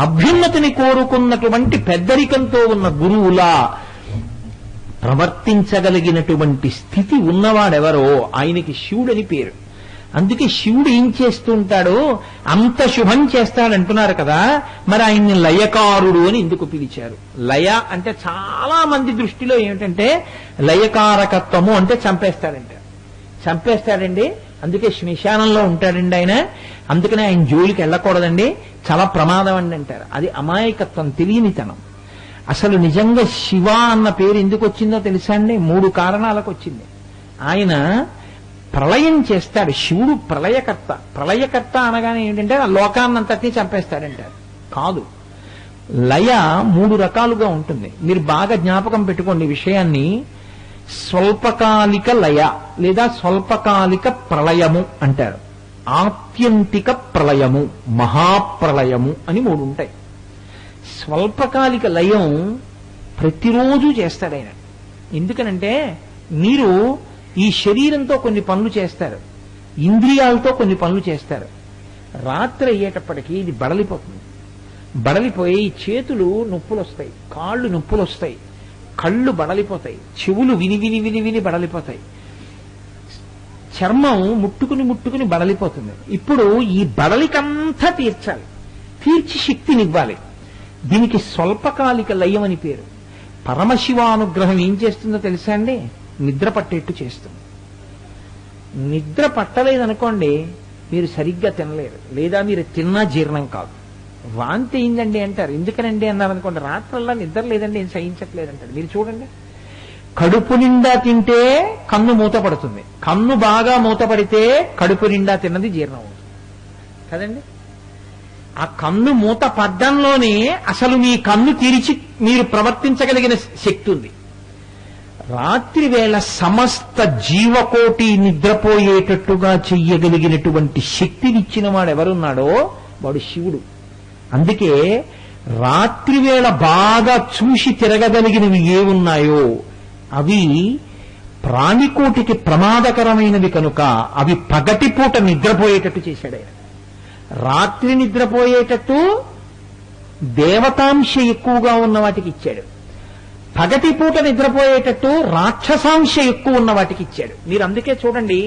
అభ్యున్నతిని కోరుకున్నటువంటి పెద్దరికంతో ఉన్న గురువులా ప్రవర్తించగలిగినటువంటి స్థితి ఉన్నవాడెవరో ఆయనకి శివుడని పేరు. అందుకే శివుడు ఏం చేస్తుంటాడో అంత శుభం చేస్తాడంటున్నారు కదా, మరి ఆయన్ని లయకారుడు అని ఎందుకు పిలిచారు? లయ అంటే చాలా మంది దృష్టిలో ఏమిటంటే లయకారకత్వము అంటే చంపేస్తాడండి, అందుకే శ్మశానంలో ఉంటాడండి ఆయన, అందుకనే ఆయన జోలికి వెళ్ళకూడదండి, చాలా ప్రమాదం అండి అంటారు. అది అమాయకత్వం, తెలియనితనం. అసలు నిజంగా శివ అన్న పేరు ఎందుకు వచ్చిందో తెలుసా అండి? 3 కారణాలకు వచ్చింది. ఆయన ప్రళయం చేస్తాడు. శివుడు ప్రళయకర్త. ప్రళయకర్త అనగానే ఏంటంటే ఆ లోకాన్నంతటినీ చంపేస్తాడంటారు. కాదు, లయ 3 రకాలుగా ఉంటుంది. మీరు బాగా జ్ఞాపకం పెట్టుకోండి ఈ విషయాన్ని. స్వల్పకాలిక లయ లేదా స్వల్పకాలిక ప్రళయము అంటారు. ఆత్యంతిక ప్రళయము, మహాప్రళయము అని 3 ఉంటాయి. స్వల్పకాలిక లయం ప్రతిరోజు చేస్తాడు ఆయన. ఎందుకనంటే మీరు ఈ శరీరంతో కొన్ని పనులు చేస్తారు, ఇంద్రియాలతో కొన్ని పనులు చేస్తారు. రాత్రి అయ్యేటప్పటికీ ఇది బడలిపోతుంది. బడలిపోయి చేతులు నొప్పులు వస్తాయి, కాళ్ళు నొప్పులు వస్తాయి, కళ్ళు బడలిపోతాయి, చెవులు విని విని విని విని బడలిపోతాయి, చర్మం ముట్టుకుని బడలిపోతుంది. ఇప్పుడు ఈ బడలికంతా తీర్చాలి, తీర్చి శక్తినివ్వాలి. దీనికి స్వల్పకాలిక లయం అని పేరు. పరమశివానుగ్రహం ఏం చేస్తుందో తెలుసా అండి? నిద్ర పట్టేట్టు చేస్తుంది. నిద్ర పట్టలేదనుకోండి, మీరు సరిగ్గా తినలేరు, లేదా మీరు తిన్నా జీర్ణం కాదు. వాంతి అయిందండి అంటారు. ఎందుకనండి అన్నారనుకోండి, రాత్రల్లా నిద్ర లేదండి, ఏం సహించట్లేదంటారు. మీరు చూడండి, కడుపు నిండా తింటే కన్ను మూతపడుతుంది, కన్ను బాగా మూతపడితే కడుపు నిండా తిన్నది జీర్ణం అవుతుంది కదండి. ఆ కన్ను మూత పడ్డంలోనే అసలు మీ కన్ను తెరిచి మీరు ప్రవర్తించగలిగిన శక్తి ఉంది. రాత్రి వేళ సమస్త జీవకోటి నిద్రపోయేటట్టుగా చెయ్యగలిగినటువంటి శక్తినిచ్చిన వాడు ఎవరున్నాడో వాడు శివుడు. అందుకే రాత్రి వేళ బాగా చూసి తిరగగలిగినవి ఏమున్నాయో అవి ప్రాణికోటికి ప్రమాదకరమైనవి కనుక అవి పగటిపూట నిద్రపోయేటట్టు చేశాడు ఆయన. రాత్రి నిద్రపోయేటట్టు దేవతాంశ ఎక్కువగా ఉన్న వాటికి ఇచ్చాడు. పగటిపూట నిద్రపోయేటట్టు రాక్షసాంశ ఎక్కువ ఉన్న వాటికి ఇచ్చాడు. మీరు అందుకే చూడండి,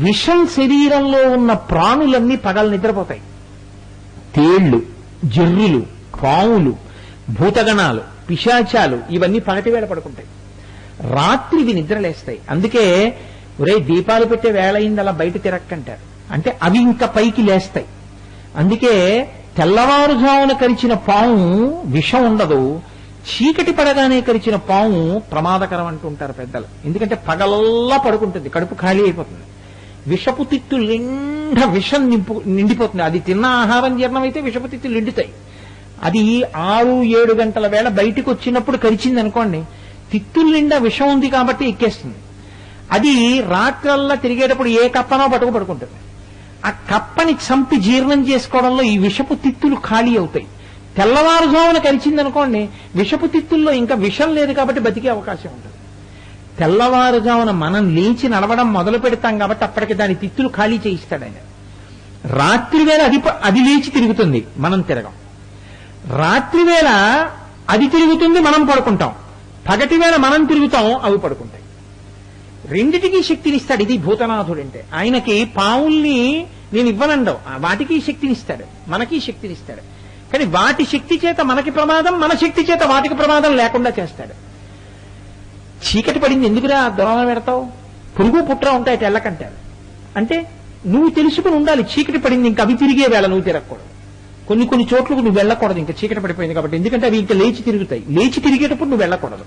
విషం శరీరంలో ఉన్న ప్రాణులన్నీ పగలు నిద్రపోతాయి. తేళ్లు, జర్రులు, పాములు, భూతగణాలు, పిశాచాలు ఇవన్నీ పగటి వేళ పడుకుంటాయి. రాత్రి ఇవి నిద్రలేస్తాయి. అందుకే ఒరే దీపాలు పెట్టే వేళ అయింది అలా బయట తిరక్కంటారు. అంటే అవి ఇంకా పైకి లేస్తాయి. అందుకే తెల్లవారుజామున కరిచిన పాము విషం ఉండదు, చీకటి పడగానే కరిచిన పాము ప్రమాదకరం అంటుంటారు పెద్దలు. ఎందుకంటే పగలల్లా పడుకుంటుంది, కడుపు ఖాళీ అయిపోతుంది, విషపు తిత్తులు నిండా విషం నిండిపోతుంది. అది తిన్న ఆహారం జీర్ణమైతే విషపు తిత్తులు నిండుతాయి. అది 6-7 గంటల వేళ బయటకు వచ్చినప్పుడు కరిచింది అనుకోండి, తిత్తుల నిండా విషం ఉంది కాబట్టి ఎక్కేస్తుంది. అది రాత్రల్లా తిరిగేటప్పుడు ఏ కప్పనో పడుకుంటుంది. ఆ కప్పని చంపి జీర్ణం చేసుకోవడంలో ఈ విషపు తిత్తులు ఖాళీ అవుతాయి. తెల్లవారుజామున కరిచిందనుకోండి, విషపు తిత్తుల్లో ఇంకా విషం లేదు కాబట్టి బతికే అవకాశం ఉంటుంది. తెల్లవారుజామున మనం లేచి నడవడం మొదలు పెడతాం కాబట్టి అప్పటికి దాని తిత్తులు ఖాళీ చేయిస్తాడు ఆయన. రాత్రి వేళ అది లేచి తిరుగుతుంది, మనం తిరగం. రాత్రి వేళ అది తిరుగుతుంది, మనం పడుకుంటాం. పగటి వేళ మనం తిరుగుతాం, అవి పడుకుంటాయి. రెండిటికీ శక్తినిస్తాడు. ఇది భూతనాథుడంటే. ఆయనకి పావుల్ని నేను ఇవ్వనండవు, వాటికి శక్తినిస్తాడు, మనకి శక్తినిస్తాడు. కానీ వాటి శక్తి చేత మనకి ప్రమాదం, మన శక్తి చేత వాటికి ప్రమాదం లేకుండా చేస్తాడు. చీకటి పడింది ఎందుకురా దొరవ పెడతావు, పురుగు పుట్ర ఉంటాయి తెల్లకంటారు. అంటే నువ్వు తెలుసుకుని ఉండాలి, చీకటి పడింది ఇంకా అవి తిరిగే వేళ నువ్వు తిరగకూడదు. కొన్ని చోట్లకు నువ్వు వెళ్ళకూడదు, ఇంకా చీకటి పడిపోయింది కాబట్టి. ఎందుకంటే అవి ఇంకా లేచి తిరుగుతాయి, లేచి తిరిగేటప్పుడు నువ్వు వెళ్ళకూడదు.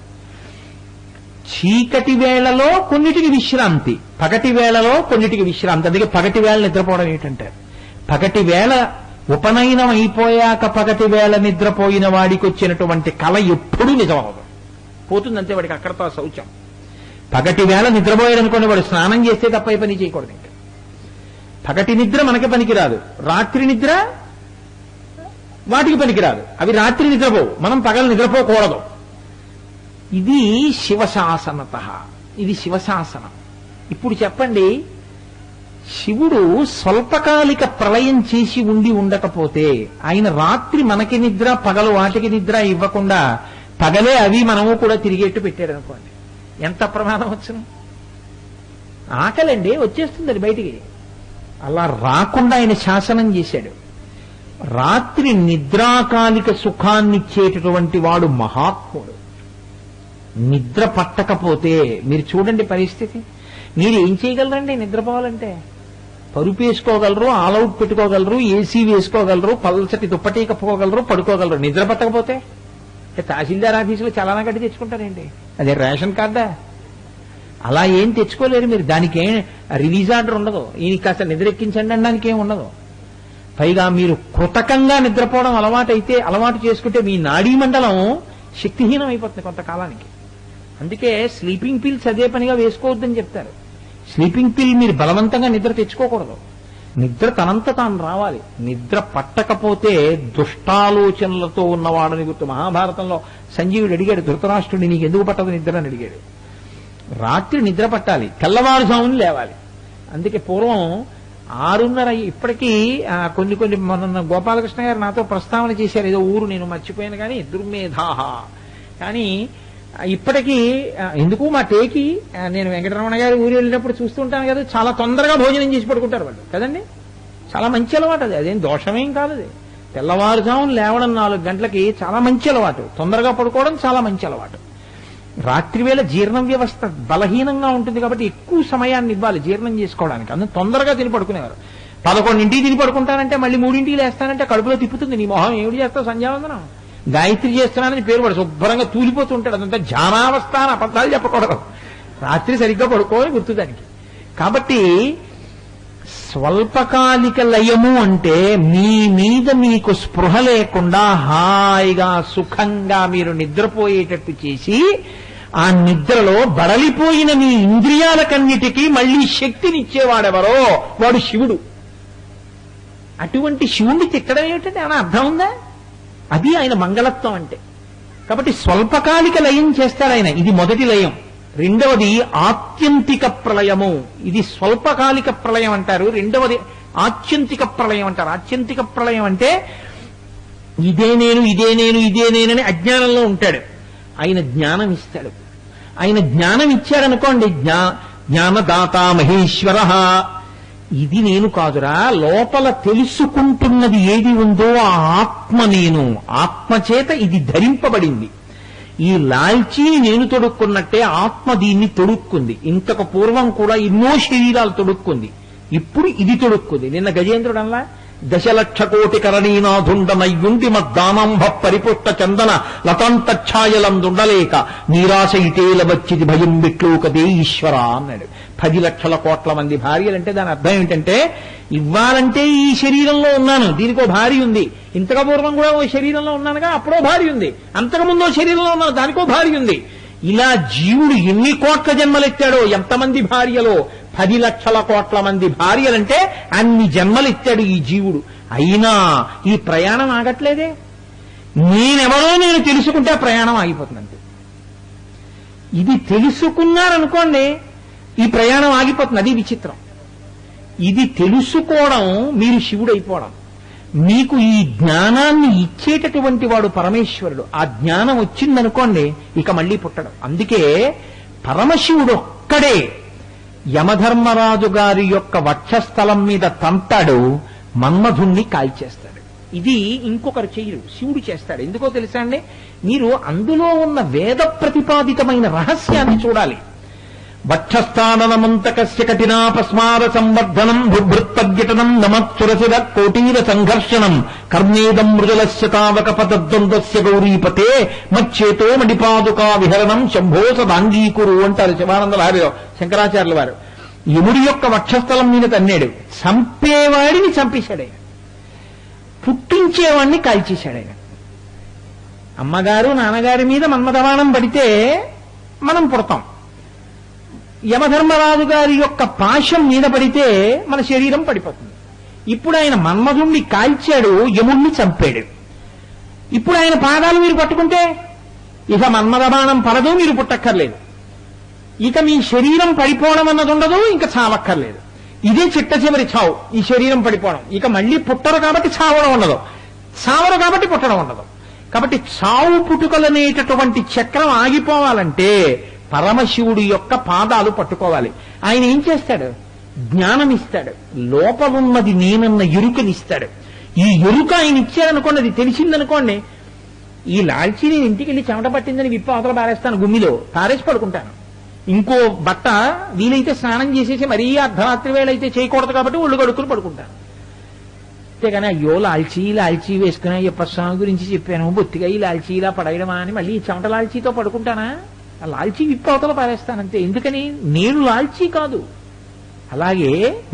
చీకటి వేళలో కొన్నిటికి విశ్రాంతి, పగటి వేళలో కొన్నిటికి విశ్రాంతి. అందుకే పగటి వేళ నిద్రపోవడం ఏంటంటారు. పగటి వేళ ఉపనయనం అయిపోయాక పగటి వేళ నిద్రపోయిన వాడికి వచ్చినటువంటి కళ ఎప్పుడూ నిజమవదు, పోతుంది అంతే. వాడికి అక్కడతో శౌచం. పగటి వేళ నిద్రపోయాడు అనుకోండి, వాడు స్నానం చేస్తే తప్ప ఏ పని చేయకూడదు. ఇంకా పగటి నిద్ర మనకి పనికిరాదు, రాత్రి నిద్ర వాటికి పనికిరాదు. అవి రాత్రి నిద్రపోవు, మనం పగలు నిద్రపోకూడదు. ఇది శివశాసనత, ఇది శివశాసనం. ఇప్పుడు చెప్పండి, శివుడు స్వల్పకాలిక ప్రళయం చేసి ఉండకపోతే ఆయన రాత్రి మనకి నిద్ర, పగలు వాటికి నిద్ర ఇవ్వకుండా పగలే అవి మనము కూడా తిరిగేట్టు పెట్టాడు అనుకోండి, ఎంత ప్రమాదం వచ్చును. ఆకలండి వచ్చేస్తుంది అది బయటికి. అలా రాకుండా ఆయన శాసనం చేశాడు. రాత్రి నిద్రాకాలిక సుఖాన్నిచ్చేటటువంటి వాడు మహాత్ముడు. నిద్ర పట్టకపోతే మీరు చూడండి పరిస్థితి. మీరు ఏం చేయగలరండి నిద్రపోవాలంటే? పరుపు వేసుకోగలరు, ఆల్అవుట్ పెట్టుకోగలరు, ఏసీ వేసుకోగలరు, పల్చటి దుప్పటి కప్పుకోగలరు, పడుకోగలరు. నిద్ర పట్టకపోతే తహసీల్దార్ ఆఫీసులో చలానా కట్టి తెచ్చుకుంటారండి. అదే రేషన్ కార్డా? అలా ఏం తెచ్చుకోలేరు మీరు. దానికి ఏం రిలీజ్ ఆర్డర్ ఉండదు. ఈయన కాస్త నిద్ర ఎక్కించండి అనడానికి ఏం ఉండదు. పైగా మీరు కృతకంగా నిద్రపోవడం అలవాటు చేసుకుంటే మీ నాడీ మండలం శక్తిహీనం అయిపోతుంది కొంతకాలానికి. అందుకే స్లీపింగ్ పిల్స్ అదే పనిగా వేసుకోవద్దని చెప్తారు. స్లీపింగ్ పిల్ మీరు బలవంతంగా నిద్ర తెచ్చుకోకూడదు. నిద్ర తనంత తాను రావాలి. నిద్ర పట్టకపోతే దుష్టాలోచనలతో ఉన్నవాడని గుర్తు. మహాభారతంలో సంజీవుడు అడిగాడు ధృతరాష్ట్రుడిని, నీకు ఎందుకు పట్టదు నిద్ర అని అడిగాడు. రాత్రి నిద్ర పట్టాలి, తెల్లవారుజామున లేవాలి. అందుకే పూర్వం 6:30 ఇప్పటికీ కొన్ని మన గోపాలకృష్ణ గారు నాతో ప్రస్తావన చేశారు. ఏదో ఊరు నేను మర్చిపోయాను కానీ దుర్మేధాహ. కానీ ఇప్పటికీ ఎందుకు మా టేకి నేను వెంకటరమణ గారి ఊరు వెళ్ళినప్పుడు చూస్తుంటాను కదా, చాలా తొందరగా భోజనం చేసి పడుకుంటారు వాళ్ళు కదండి. చాలా మంచి అలవాటు అది. అదేం దోషమేం కాదు అది. తెల్లవారుజామున లేవడం 4 గంటలకి చాలా మంచి అలవాటు. తొందరగా పడుకోవడం చాలా మంచి అలవాటు. రాత్రివేళ జీర్ణ వ్యవస్థ బలహీనంగా ఉంటుంది కాబట్టి ఎక్కువ సమయాన్ని ఇవ్వాలి జీర్ణం చేసుకోవడానికి. అందులో తొందరగా తిని పడుకునేవారు. 11ంటికి తిని పడుకుంటానంటే మళ్ళీ 3ంటికి లేస్తానంటే కడుపులో తిప్పుతుంది. నీ మొహం ఏమిటి చేస్తావు సంధ్యావందనం, గాయత్రి చేస్తున్నానని పేరు పడు శుభ్రంగా తూలిపోతూ ఉంటాడు. అదంతా ధ్యానావస్థ అని అబద్ధాలు చెప్పకూడదు. రాత్రి సరిగ్గా పడుకోవాలి గుర్తు దానికి. కాబట్టి స్వల్పకాలిక లయము అంటే మీ మీద మీకు స్పృహ లేకుండా హాయిగా సుఖంగా మీరు నిద్రపోయేటట్టు చేసి ఆ నిద్రలో బడలిపోయిన మీ ఇంద్రియాలకన్నిటికీ మళ్ళీ శక్తినిచ్చేవాడెవరో వాడు శివుడు. అటువంటి శివుణ్ణి తిట్టడం ఏమిటంటే ఆయన అర్థం ఉందా? అది ఆయన మంగళత్వం అంటే. కాబట్టి స్వల్పకాలిక లయం చేస్తాడు ఆయన. ఇది మొదటి లయం. రెండవది ఆత్యంతిక ప్రళయము. ఇది స్వల్పకాలిక ప్రళయం అంటారు. రెండవది ఆత్యంతిక ప్రళయం అంటారు. ఆత్యంతిక ప్రళయం అంటే ఇదే నేనని అజ్ఞానంలో ఉంటాడు. ఆయన జ్ఞానం ఇస్తాడు. ఆయన జ్ఞానం ఇచ్చాడనుకోండి, జ్ఞానదాత మహేశ్వర. ఇది నేను కాదురా, లోపల తెలుసుకుంటున్నది ఏది ఉందో ఆ ఆత్మ నేను. ఆత్మచేత ఇది ధరింపబడింది. ఈ లాల్చీని నేను తొడుక్కున్నట్టే ఆత్మ దీన్ని తొడుక్కుంది. ఇంతకు పూర్వం కూడా ఎన్నో శరీరాలు తొడుక్కుంది. ఇప్పుడు ఇది తొడుక్కుంది. నిన్న గజేంద్రుడల్లా 10,00,000,000 కరణీనాథుండనయ్యుండి మద్దానంభ పరిపుష్ట చందన లతాంతఛాయలందుండలేక నీరాశ ఇటేల వచ్చిది భయం బిట్లోకదే ఈశ్వర అన్నాడు. 10,00,00,000 మంది భార్యలంటే దాని అర్థం ఏమిటంటే, ఇవ్వాలంటే ఈ శరీరంలో ఉన్నాను, దీనికో భార్య ఉంది. ఇంతకు పూర్వం కూడా ఓ శరీరంలో ఉన్నానుగా, అప్పుడో భార్య ఉంది. అంతకుముందో శరీరంలో ఉన్నాను, దానికో భార్య ఉంది. ఇలా జీవుడు ఎన్ని కోట్ల జన్మలెత్తాడో, ఎంతమంది భార్యలో, 10,00,00,000 మంది భార్యలంటే అన్ని జన్మలెత్తాడు ఈ జీవుడు. అయినా ఈ ప్రయాణం ఆగట్లేదే. నేనెవరో నేను తెలుసుకుంటే ఆ ప్రయాణం ఆగిపోతుందంటే. ఇది తెలుసుకున్నారనుకోండి ఈ ప్రయాణం ఆగిపోతుంది. అది విచిత్రం. ఇది తెలుసుకోవడం మీరు శివుడైపోవడం. మీకు ఈ జ్ఞానాన్ని ఇచ్చేటటువంటి వాడు పరమేశ్వరుడు. ఆ జ్ఞానం వచ్చిందనుకోండి ఇక మళ్ళీ పుట్టడం. అందుకే పరమశివుడు ఒక్కడే యమధర్మరాజు గారి యొక్క వక్షస్థలం మీద తంతాడు, మన్మధుణ్ణి కాల్చేస్తాడు. ఇది ఇంకొకరు చెయ్యరు, శివుడు చేస్తాడు. ఎందుకో తెలుసా అండి, మీరు అందులో ఉన్న వేద ప్రతిపాదితమైన రహస్యాన్ని చూడాలి. వక్షస్థాననమంతకస్య కఠినాపస్మార సంవర్ధనం భృభృత్పర్యటనం నమత్సురసిర కోటీర సంఘర్షణం కర్ణేదం మృజలస్య తావక పదద్వంద్వస్య గౌరీపతే మచ్చేతో మడిపాదుకా విహరణం శంభో సదాంగీకురు అంటారు శివానంద లహరిలో శంకరాచార్యుల వారు. యముడి యొక్క వక్షస్థలం మీద తన్నాడు. చంపేవాడిని చంపేశాడు, పుట్టించేవాడిని కాల్చేశాడు. అమ్మగారు నాన్నగారి మీద మన్మథబాణం పడితే మనం పుడతాం. యమధర్మరాజు గారి యొక్క పాశం మీద పడితే మన శరీరం పడిపోతుంది. ఇప్పుడు ఆయన మన్మధుణ్ణి కాల్చాడు, యముణ్ణి చంపాడు. ఇప్పుడు ఆయన పాదాలు మీరు పట్టుకుంటే ఇక మన్మథబాణం పడదు, మీరు పుట్టక్కర్లేదు. ఇక మీ శరీరం పడిపోవడం అన్నది ఉండదు, ఇంకా చావక్కర్లేదు. ఇదే చిట్ట చివరి చావు, ఈ శరీరం పడిపోవడం. ఇక మళ్ళీ పుట్టరు కాబట్టి చావడం ఉండదు, చావరు కాబట్టి పుట్టడం ఉండదు. కాబట్టి చావు పుట్టుకలనేటటువంటి చక్రం ఆగిపోవాలంటే పరమశివుడి యొక్క పాదాలు పట్టుకోవాలి. ఆయన ఏం చేస్తాడు? జ్ఞానం ఇస్తాడు. లోపలున్నది నేనన్న ఎరుకనిస్తాడు. ఈ ఎరుక ఆయన ఇచ్చారనుకోండి, అది తెలిసిందనుకోండి, ఈ లాల్చీ నేను ఇంటికి వెళ్ళి చెమట పట్టిందని విప్ప అవతల పారేస్తాను, గుమ్మిలో పారేసి పడుకుంటాను. ఇంకో బట్ట వీలైతే స్నానం చేసేసి మరీ అర్ధరాత్రి వేళ అయితే చేయకూడదు కాబట్టి ఒళ్ళు కడుక్కుని పడుకుంటాను. అంతేగాని అయ్యో లాల్చీ వేసుకునే అయ్యప్ప స్వామి గురించి చెప్పాను, బొత్తిగా ఈ లాల్చీ ఇలా పడేయడమా అని మళ్ళీ చెమట లాల్చీతో పడుకుంటానా? ఆ లాల్చీ విప్పి అవతల పారేస్తానంతే. ఎందుకని? నేను లాల్చీ కాదు. అలాగే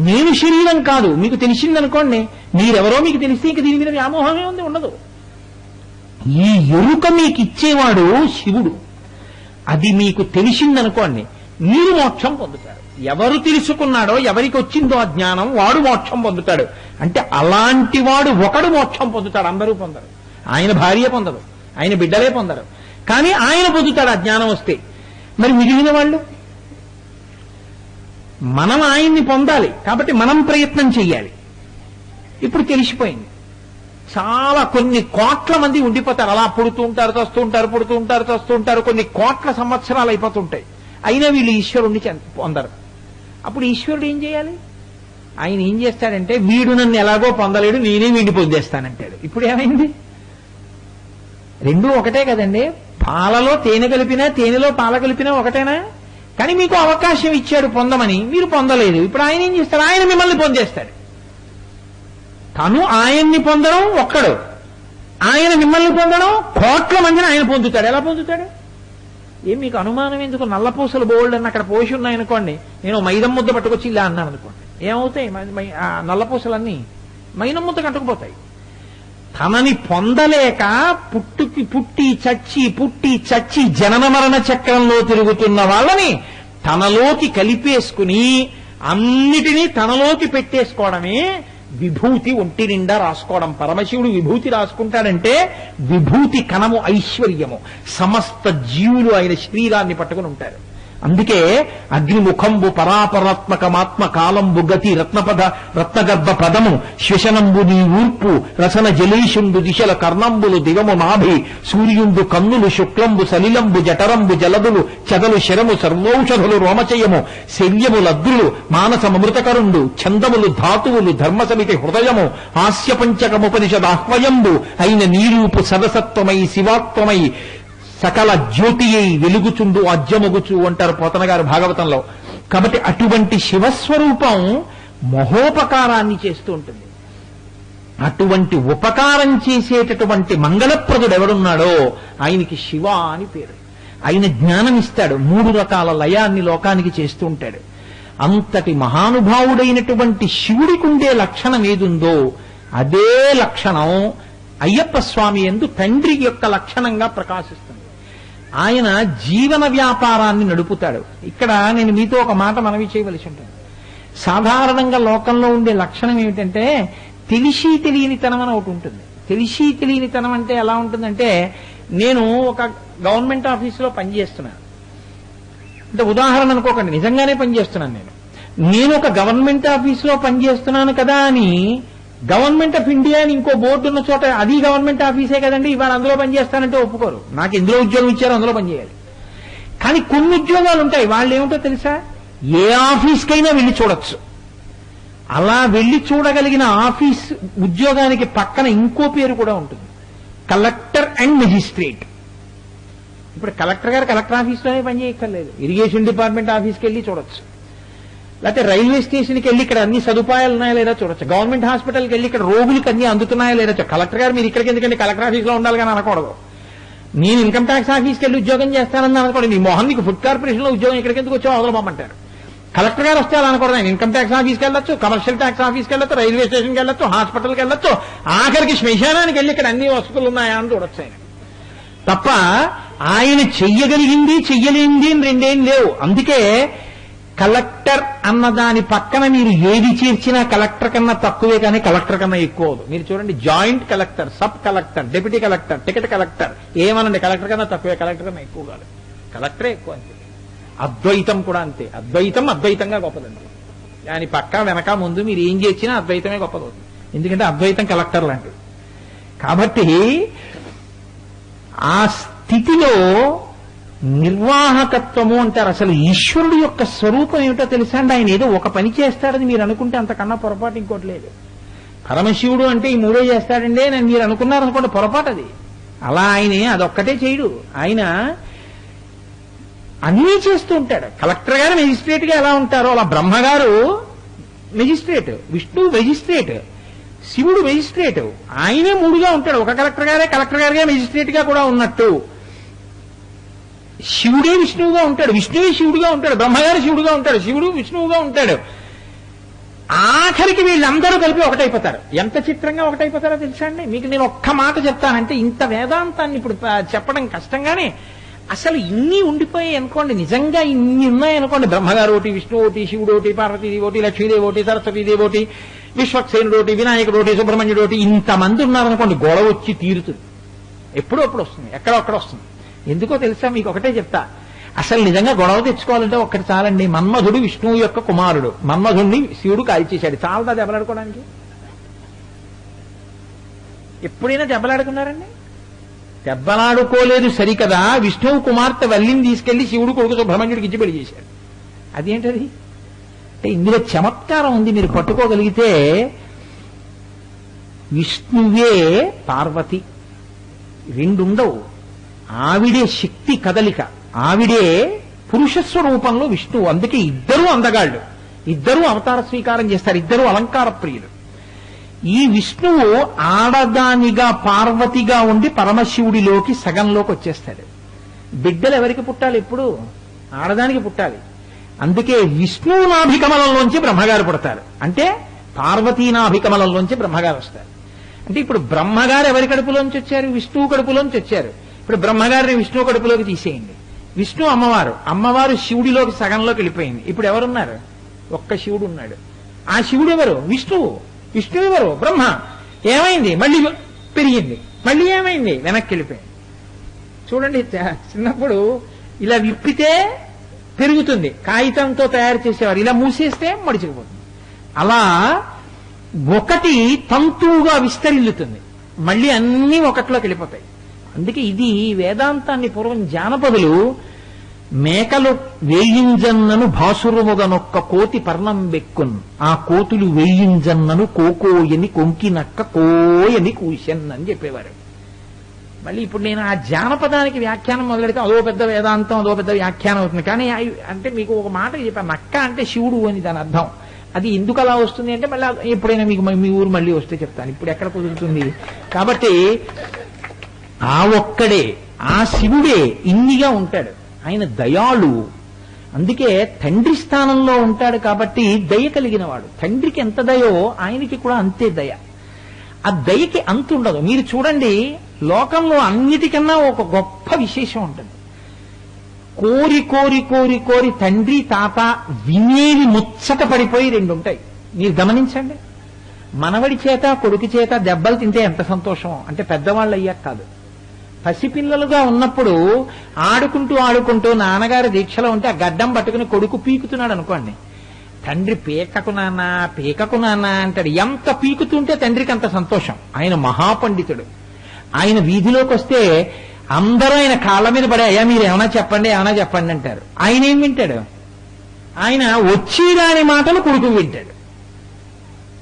నేను శరీరం కాదు. మీకు తెలిసిందనుకోండి, మీరెవరో మీకు తెలిస్తే ఇంక దీని మీద వ్యామోహమే ఉంది, ఉండదు. ఈ ఎరుక మీకు ఇచ్చేవాడు శివుడు. అది మీకు తెలిసిందనుకోండి, మీరు మోక్షం పొందుతారు. ఎవరు తెలుసుకున్నాడో, ఎవరికి వచ్చిందో ఆ జ్ఞానం, వాడు మోక్షం పొందుతాడు. అంటే అలాంటి వాడు ఒకడు మోక్షం పొందుతాడు. అందరూ పొందరు. ఆయన భార్య పొందదు, ఆయన బిడ్డలే పొందరు. కానీ ఆయన పొందుతాడు ఆ జ్ఞానం వస్తే. మరి మిగిలిన వాళ్ళు, మనం ఆయన్ని పొందాలి కాబట్టి మనం ప్రయత్నం చెయ్యాలి. ఇప్పుడు తెలిసిపోయింది. చాలా కొన్ని కోట్ల మంది ఉండిపోతారు. అలా పుడుతూ ఉంటారు, చస్తూ ఉంటారు, పుడుతూ ఉంటారు, చస్తూ ఉంటారు. కొన్ని కోట్ల సంవత్సరాలు అయిపోతుంటాయి. అయినా వీళ్ళు ఈశ్వరుణ్ణి పొందరు. అప్పుడు ఈశ్వరుడు ఏం చేయాలి? ఆయన ఏం చేస్తాడంటే, వీడు నన్ను ఎలాగో పొందలేడు, నేనే వీడిని పొందేస్తానంటాడు. ఇప్పుడు ఏమైంది? రెండూ ఒకటే కదండి. పాలలో తేనె కలిపినా, తేనెలో పాల కలిపినా ఒకటేనా? కానీ మీకు అవకాశం ఇచ్చాడు పొందమని, మీరు పొందలేదు. ఇప్పుడు ఆయన ఏం చేస్తాడు? ఆయన మిమ్మల్ని పొందేస్తాడు. తను ఆయన్ని పొందడం ఒక్కడు, ఆయన మిమ్మల్ని పొందడం కోట్ల మందిని ఆయన పొందుతాడు. ఎలా పొందుతాడు? ఏం మీకు అనుమానం ఎందుకు? నల్లపూసలు బోల్డ్ అని అక్కడ పోసి ఉన్నాయనుకోండి, నేను మైదం ముద్ద పట్టుకొచ్చి ఇలా అన్నాను అనుకోండి, ఏమవుతాయి? ఆ నల్లపూసలన్నీ మైనం ముద్ద కట్టుకుపోతాయి. తనని పొందలేక పుట్టి చచ్చి జనన మరణ చక్రంలో తిరుగుతున్న వాళ్ళని తనలోకి కలిపేసుకుని అన్నిటినీ తనలోకి పెట్టేసుకోవడమే విభూతి. ఒంటి నిండా రాసుకోవడం. పరమశివుడు విభూతి రాసుకుంటాడంటే విభూతి కణము ఐశ్వర్యము. సమస్త జీవులు ఆయన శరీరాన్ని పట్టుకుని ఉంటారు. అందుకే అగ్నిముఖంబు పరాపరాత్మకమాత్మ కాలంబు గతి రత్నగర్భ పదము శ్వశనంబు నీ ఊర్పు రసన జలేషుండు దిశల కర్ణంబులు దివము నాభి సూర్యుండు కన్నులు శుక్లంబు సలిలంబు జఠరంబు జలదులు చెదలు శరము సర్వౌషధులు రోమచయము శల్యము లద్దులు మానసమృతకరుండు ఛందములు ధాతువులు ధర్మసమితి హృదయము హాస్య పంచకముపనిషదాహ్వయంబు అయిన నీరూపు సదసత్వమై శివాత్వమై సకల జ్యోతి అయి వెలుగుచుండు అజ్జమొగుచు అంటారు పోతన గారు భాగవతంలో. కాబట్టి అటువంటి శివస్వరూపం మహోపకారాన్ని చేస్తూ ఉంటుంది. అటువంటి ఉపకారం చేసేటటువంటి మంగళప్రదుడు ఎవడున్నాడో ఆయనకి శివ అని పేరు. ఆయన జ్ఞానం ఇస్తాడు. 3 రకాల లయాన్ని లోకానికి చేస్తూ ఉంటాడు. అంతటి మహానుభావుడైనటువంటి శివుడికి ఉండే లక్షణం ఏదుందో అదే లక్షణం అయ్యప్ప స్వామి యందు తండ్రి యొక్క లక్షణంగా ప్రకాశిస్తుంది. ఆయన జీవన వ్యాపారాన్ని నడుపుతాడు. ఇక్కడ నేను మీతో ఒక మాట మనవి చేయవలసి ఉంటుంది. సాధారణంగా లోకంలో ఉండే లక్షణం ఏమిటంటే తెలిసి తెలియనితనం అని ఒకటి ఉంటుంది. తెలిసి తెలియనితనం అంటే ఎలా ఉంటుందంటే, నేను ఒక గవర్నమెంట్ ఆఫీసులో పనిచేస్తున్నాను అంటే, ఉదాహరణ అనుకోకండి, నిజంగానే పనిచేస్తున్నాను. నేను ఒక గవర్నమెంట్ ఆఫీసులో పనిచేస్తున్నాను కదా అని గవర్నమెంట్ ఆఫ్ ఇండియా అని ఇంకో బోర్డు ఉన్న చోట అది గవర్నమెంట్ ఆఫీసే కదండి, ఇవాళ అందులో పనిచేస్తానంటే ఒప్పుకోరు. నాకు ఎందులో ఉద్యోగం ఇచ్చారో అందులో పనిచేయాలి. కానీ కొన్ని ఉద్యోగాలు ఉంటాయి, వాళ్ళు ఏమిటో తెలుసా, ఏ ఆఫీస్కైనా వెళ్ళి చూడొచ్చు. అలా వెళ్ళి చూడగలిగిన ఆఫీస్ ఉద్యోగానికి పక్కన ఇంకో పేరు కూడా ఉంటుంది, కలెక్టర్ అండ్ మెజిస్ట్రేట్. ఇప్పుడు కలెక్టర్ గారు కలెక్టర్ ఆఫీస్లోనే పనిచేయక్కర్లేదు, ఇరిగేషన్ డిపార్ట్మెంట్ ఆఫీస్కి వెళ్ళి చూడొచ్చు. లేకపోతే రైల్వే స్టేషన్కి వెళ్ళి ఇక్కడ అన్ని సదుపాయాలు ఉన్నాయా లేదా చూడొచ్చు. గవర్నమెంట్ హాస్పిటల్కి వెళ్ళి ఇక్కడ రోగులకి అన్ని అందుతున్నాయా లేదా చూడొచ్చు. కలెక్టర్ గారు మీరు ఇక్కడికి ఎందుకంటే కలెక్టర్ ఆఫీస్లో ఉండాలి కానీ అనకూడదు. నేను ఇన్కమ్ ట్యాక్స్ ఆఫీస్కి వెళ్ళి ఉద్యోగం చేస్తానని అనుకోండి, నీ మోహన్ నీకు ఫుడ్ కార్పొరేషన్లో ఉద్యోగం ఇక్కడికి ఎందుకు వచ్చావు వదలమంటారు. కలెక్టర్ గారు వస్తే అలా అనకూడదు. ఆయన ఇన్కమ్ ట్యాక్స్ ఆఫీస్కి వెళ్ళొచ్చు, కమర్షియల్ ట్యాక్స్ ఆఫీస్కి వెళ్ళొచ్చు, రైల్వే స్టేషన్కి వెళ్ళొచ్చు, హాస్పిటల్కి వెళ్ళొచ్చు, ఆఖరికి శ్మశానానికి వెళ్ళి ఇక్కడ అన్ని వసతులు ఉన్నాయా అని చూడొచ్చు. ఆయన తప్ప ఆయన చెయ్యగలిగింది చెయ్యలేంది అని రెండేం లేవు. అందుకే కలెక్టర్ అన్నదాని పక్కన మీరు ఏది చేర్చినా కలెక్టర్ కన్నా తక్కువే కానీ కలెక్టర్ కన్నా ఎక్కువ అవదు. మీరు చూడండి, joint collector, sub collector, deputy collector, ticket collector, ఏమనండి కలెక్టర్ కన్నా తక్కువే, కలెక్టర్ కన్నా ఎక్కువ కాదు, కలెక్టరే ఎక్కువ. అంతే. అద్వైతం కూడా అంతే. అద్వైతం అద్వైతంగా గొప్పదండి. దాని పక్క వెనక ముందు మీరు ఏం చేసినా అద్వైతమే గొప్పదవుతుంది. ఎందుకంటే అద్వైతం కలెక్టర్ లాంటిది. కాబట్టి ఆ స్థితిలో నిర్వాహకత్వము అంటారు. అసలు ఈశ్వరుడు యొక్క స్వరూపం ఏమిటో తెలుసా అండి, ఆయన ఏదో ఒక పని చేస్తాడని మీరు అనుకుంటే అంతకన్నా పొరపాటు ఇంకోటి లేదు. పరమశివుడు అంటే ఈ మూడే చేస్తాడండి అని మీరు అనుకున్నారనుకోండి, పొరపాటు అది. అలా ఆయనే అదొక్కటే చేయడు, ఆయన అన్నీ చేస్తూ ఉంటాడు. కలెక్టర్ గారు మెజిస్ట్రేట్ గా ఎలా ఉంటారో అలా బ్రహ్మగారు మెజిస్ట్రేట్, విష్ణువు మెజిస్ట్రేట్, శివుడు మెజిస్ట్రేట్. ఆయనే 3గా ఉంటాడు. ఒక కలెక్టర్ గారే మెజిస్ట్రేట్ గా కూడా ఉన్నట్టు శివుడే విష్ణువుగా ఉంటాడు, విష్ణువే శివుడుగా ఉంటాడు, బ్రహ్మగారు శివుడుగా ఉంటాడు, శివుడు విష్ణువుగా ఉంటాడు. ఆఖరికి వీళ్ళందరూ కలిపి ఒకటైపోతారు. ఎంత చిత్రంగా ఒకటైపోతారో తెలుసా అండి? మీకు నేను ఒక్క మాట చెప్తానంటే, ఇంత వేదాంతాన్ని ఇప్పుడు చెప్పడం కష్టంగానే అసలు ఇన్ని ఉండిపోయాయి అనుకోండి, నిజంగా ఇన్ని ఉన్నాయనుకోండి, బ్రహ్మగారు ఒకటి, విష్ణువు ఒకటి, శివుడు ఒకటి, పార్వతీదేవి ఒకటి, లక్ష్మీదేవి ఒకటి, సరస్వతీదేవి ఒకటి, విశ్వక్సేనుడు ఒకటి, వినాయకుడు ఒకటి, సుబ్రహ్మణ్యుడు ఒకటి, ఇంతమంది ఉన్నారనుకోండి, గొడవ వచ్చి తీరుతుంది. ఎప్పుడో అప్పుడు వస్తుంది, ఎక్కడొక్కడ వస్తుంది. ఎందుకో తెలుసా? మీకు ఒకటే చెప్తా. అసలు నిజంగా గొడవ తెచ్చుకోవాలంటే ఒక్కటి చాలండి. మన్మధుడు విష్ణువు యొక్క కుమారుడు, మన్మధుడిని శివుడు కాల్చేశాడు. చాలదా దెబ్బలాడుకోవడానికి? ఎప్పుడైనా దెబ్బలాడుకున్నారండి? దెబ్బలాడుకోలేదు సరికదా, విష్ణువు కుమార్తె వల్లిని తీసుకెళ్లి శివుడు కొడుకు సుబ్రహ్మణ్యుడికి ఇచ్చి పెళ్లి చేశాడు. అదేంటది? అంటే ఇందులో చమత్కారం ఉంది, మీరు పట్టుకోగలిగితే. విష్ణువే పార్వతి, రెండుండవు. ఆవిడే శక్తి కదలిక, ఆవిడే పురుషస్వరూపంలో విష్ణువు. అందుకే ఇద్దరూ అందగాళ్ళు, ఇద్దరూ అవతార స్వీకారం చేస్తారు, ఇద్దరూ అలంకార ప్రియులు. ఈ విష్ణువు ఆడదానిగా పార్వతిగా ఉండి పరమశివుడిలోకి సగంలోకి వచ్చేస్తాడు. బిడ్డలు ఎవరికి పుట్టాలి? ఎప్పుడు ఆడదానికి పుట్టాలి. అందుకే విష్ణువు నాభికమలంలోంచి బ్రహ్మగారు పుడతారు, అంటే పార్వతీ నాభికమలంలోంచి బ్రహ్మగారు వస్తారు. అంటే ఇప్పుడు బ్రహ్మగారు ఎవరి కడుపులోంచి వచ్చారు? విష్ణువు కడుపులోంచి వచ్చారు. ఇప్పుడు బ్రహ్మగారిని విష్ణువు కడుపులోకి తీసేయండి. విష్ణు అమ్మవారు, అమ్మవారు శివుడిలోకి సగంలోకి వెళ్ళిపోయింది. ఇప్పుడు ఎవరున్నారు? ఒక్క శివుడు ఉన్నాడు. ఆ శివుడు ఎవరు? విష్ణువు. విష్ణువు ఎవరు? బ్రహ్మ. ఏమైంది? మళ్ళీ పెరిగింది. మళ్ళీ ఏమైంది? వెనక్కి వెళ్ళిపోయింది. చూడండి, చిన్నప్పుడు ఇలా విప్పితే పెరుగుతుంది, కాగితంతో తయారు చేసేవారు. ఇలా మూసేస్తే మడిచిపోతుంది. అలా ఒకటి తంతువుగా విస్తరిల్లుతుంది, మళ్ళీ అన్నీ ఒకటిలోకి వెళ్ళిపోతాయి. అందుకే ఇది వేదాంతాన్ని పూర్వం జానపదులు మేకలు వేయింజన్నను భాసురముగనొక్క కోతి పర్ణం బెక్కున్, ఆ కోతులు వేయింజన్నను కోకోయని కొంకినక్క కోయని కూషన్ అని చెప్పేవారు. మళ్ళీ ఇప్పుడు నేను ఆ జానపదానికి వ్యాఖ్యానం మొదలెడితే అదో పెద్ద వేదాంతం, అదో పెద్ద వ్యాఖ్యానం అవుతుంది. కానీ అంటే మీకు ఒక మాట చెప్పాను, నక్క అంటే శివుడు అని దాని అర్థం. అది ఎందుకు అలా వస్తుంది అంటే మళ్ళీ ఎప్పుడైనా మీకు మీ ఊరు మళ్ళీ వస్తే చెప్తాను, ఇప్పుడు ఎక్కడ కుదురుతుంది. కాబట్టి ఆ ఒక్కడే, ఆ శివుడే ఇన్నిగా ఉంటాడు. ఆయన దయాళు, అందుకే తండ్రి స్థానంలో ఉంటాడు కాబట్టి దయ కలిగిన వాడు. తండ్రికి ఎంత దయో ఆయనకి కూడా అంతే దయ. ఆ దయకి అంత ఉండదు. మీరు చూడండి, లోకంలో అన్నిటికన్నా ఒక గొప్ప విశేషం ఉంటుంది. కోరి కోరి కోరి కోరి తండ్రి తాత వినేవి ముచ్చట పడిపోయి రెండు ఉంటాయి. మీరు గమనించండి, మనవడి చేత కొడుకు చేత దెబ్బలు తింటే ఎంత సంతోషం అంటే పెద్దవాళ్ళు అయ్యాక కాదు. పసిపిల్లలుగా ఉన్నప్పుడు ఆడుకుంటూ ఆడుకుంటూ నాన్నగారి దీక్షలో ఉంటే ఆ గడ్డం పట్టుకుని కొడుకు పీకుతున్నాడు అనుకోండి, తండ్రి పీకకు నాన్న పీకకు నాన్న అంటాడు. ఎంత పీకుతుంటే తండ్రికి అంత సంతోషం. ఆయన మహాపండితుడు. ఆయన వీధిలోకి వస్తే అందరూ ఆయన కాళ్ళ మీద పడే, అయ్యా మీరు ఏమైనా చెప్పండి ఏమైనా చెప్పండి అంటారు. ఆయన ఏం వింటాడు? ఆయన వచ్చిరాని మాటలు కొడుకు వింటాడు.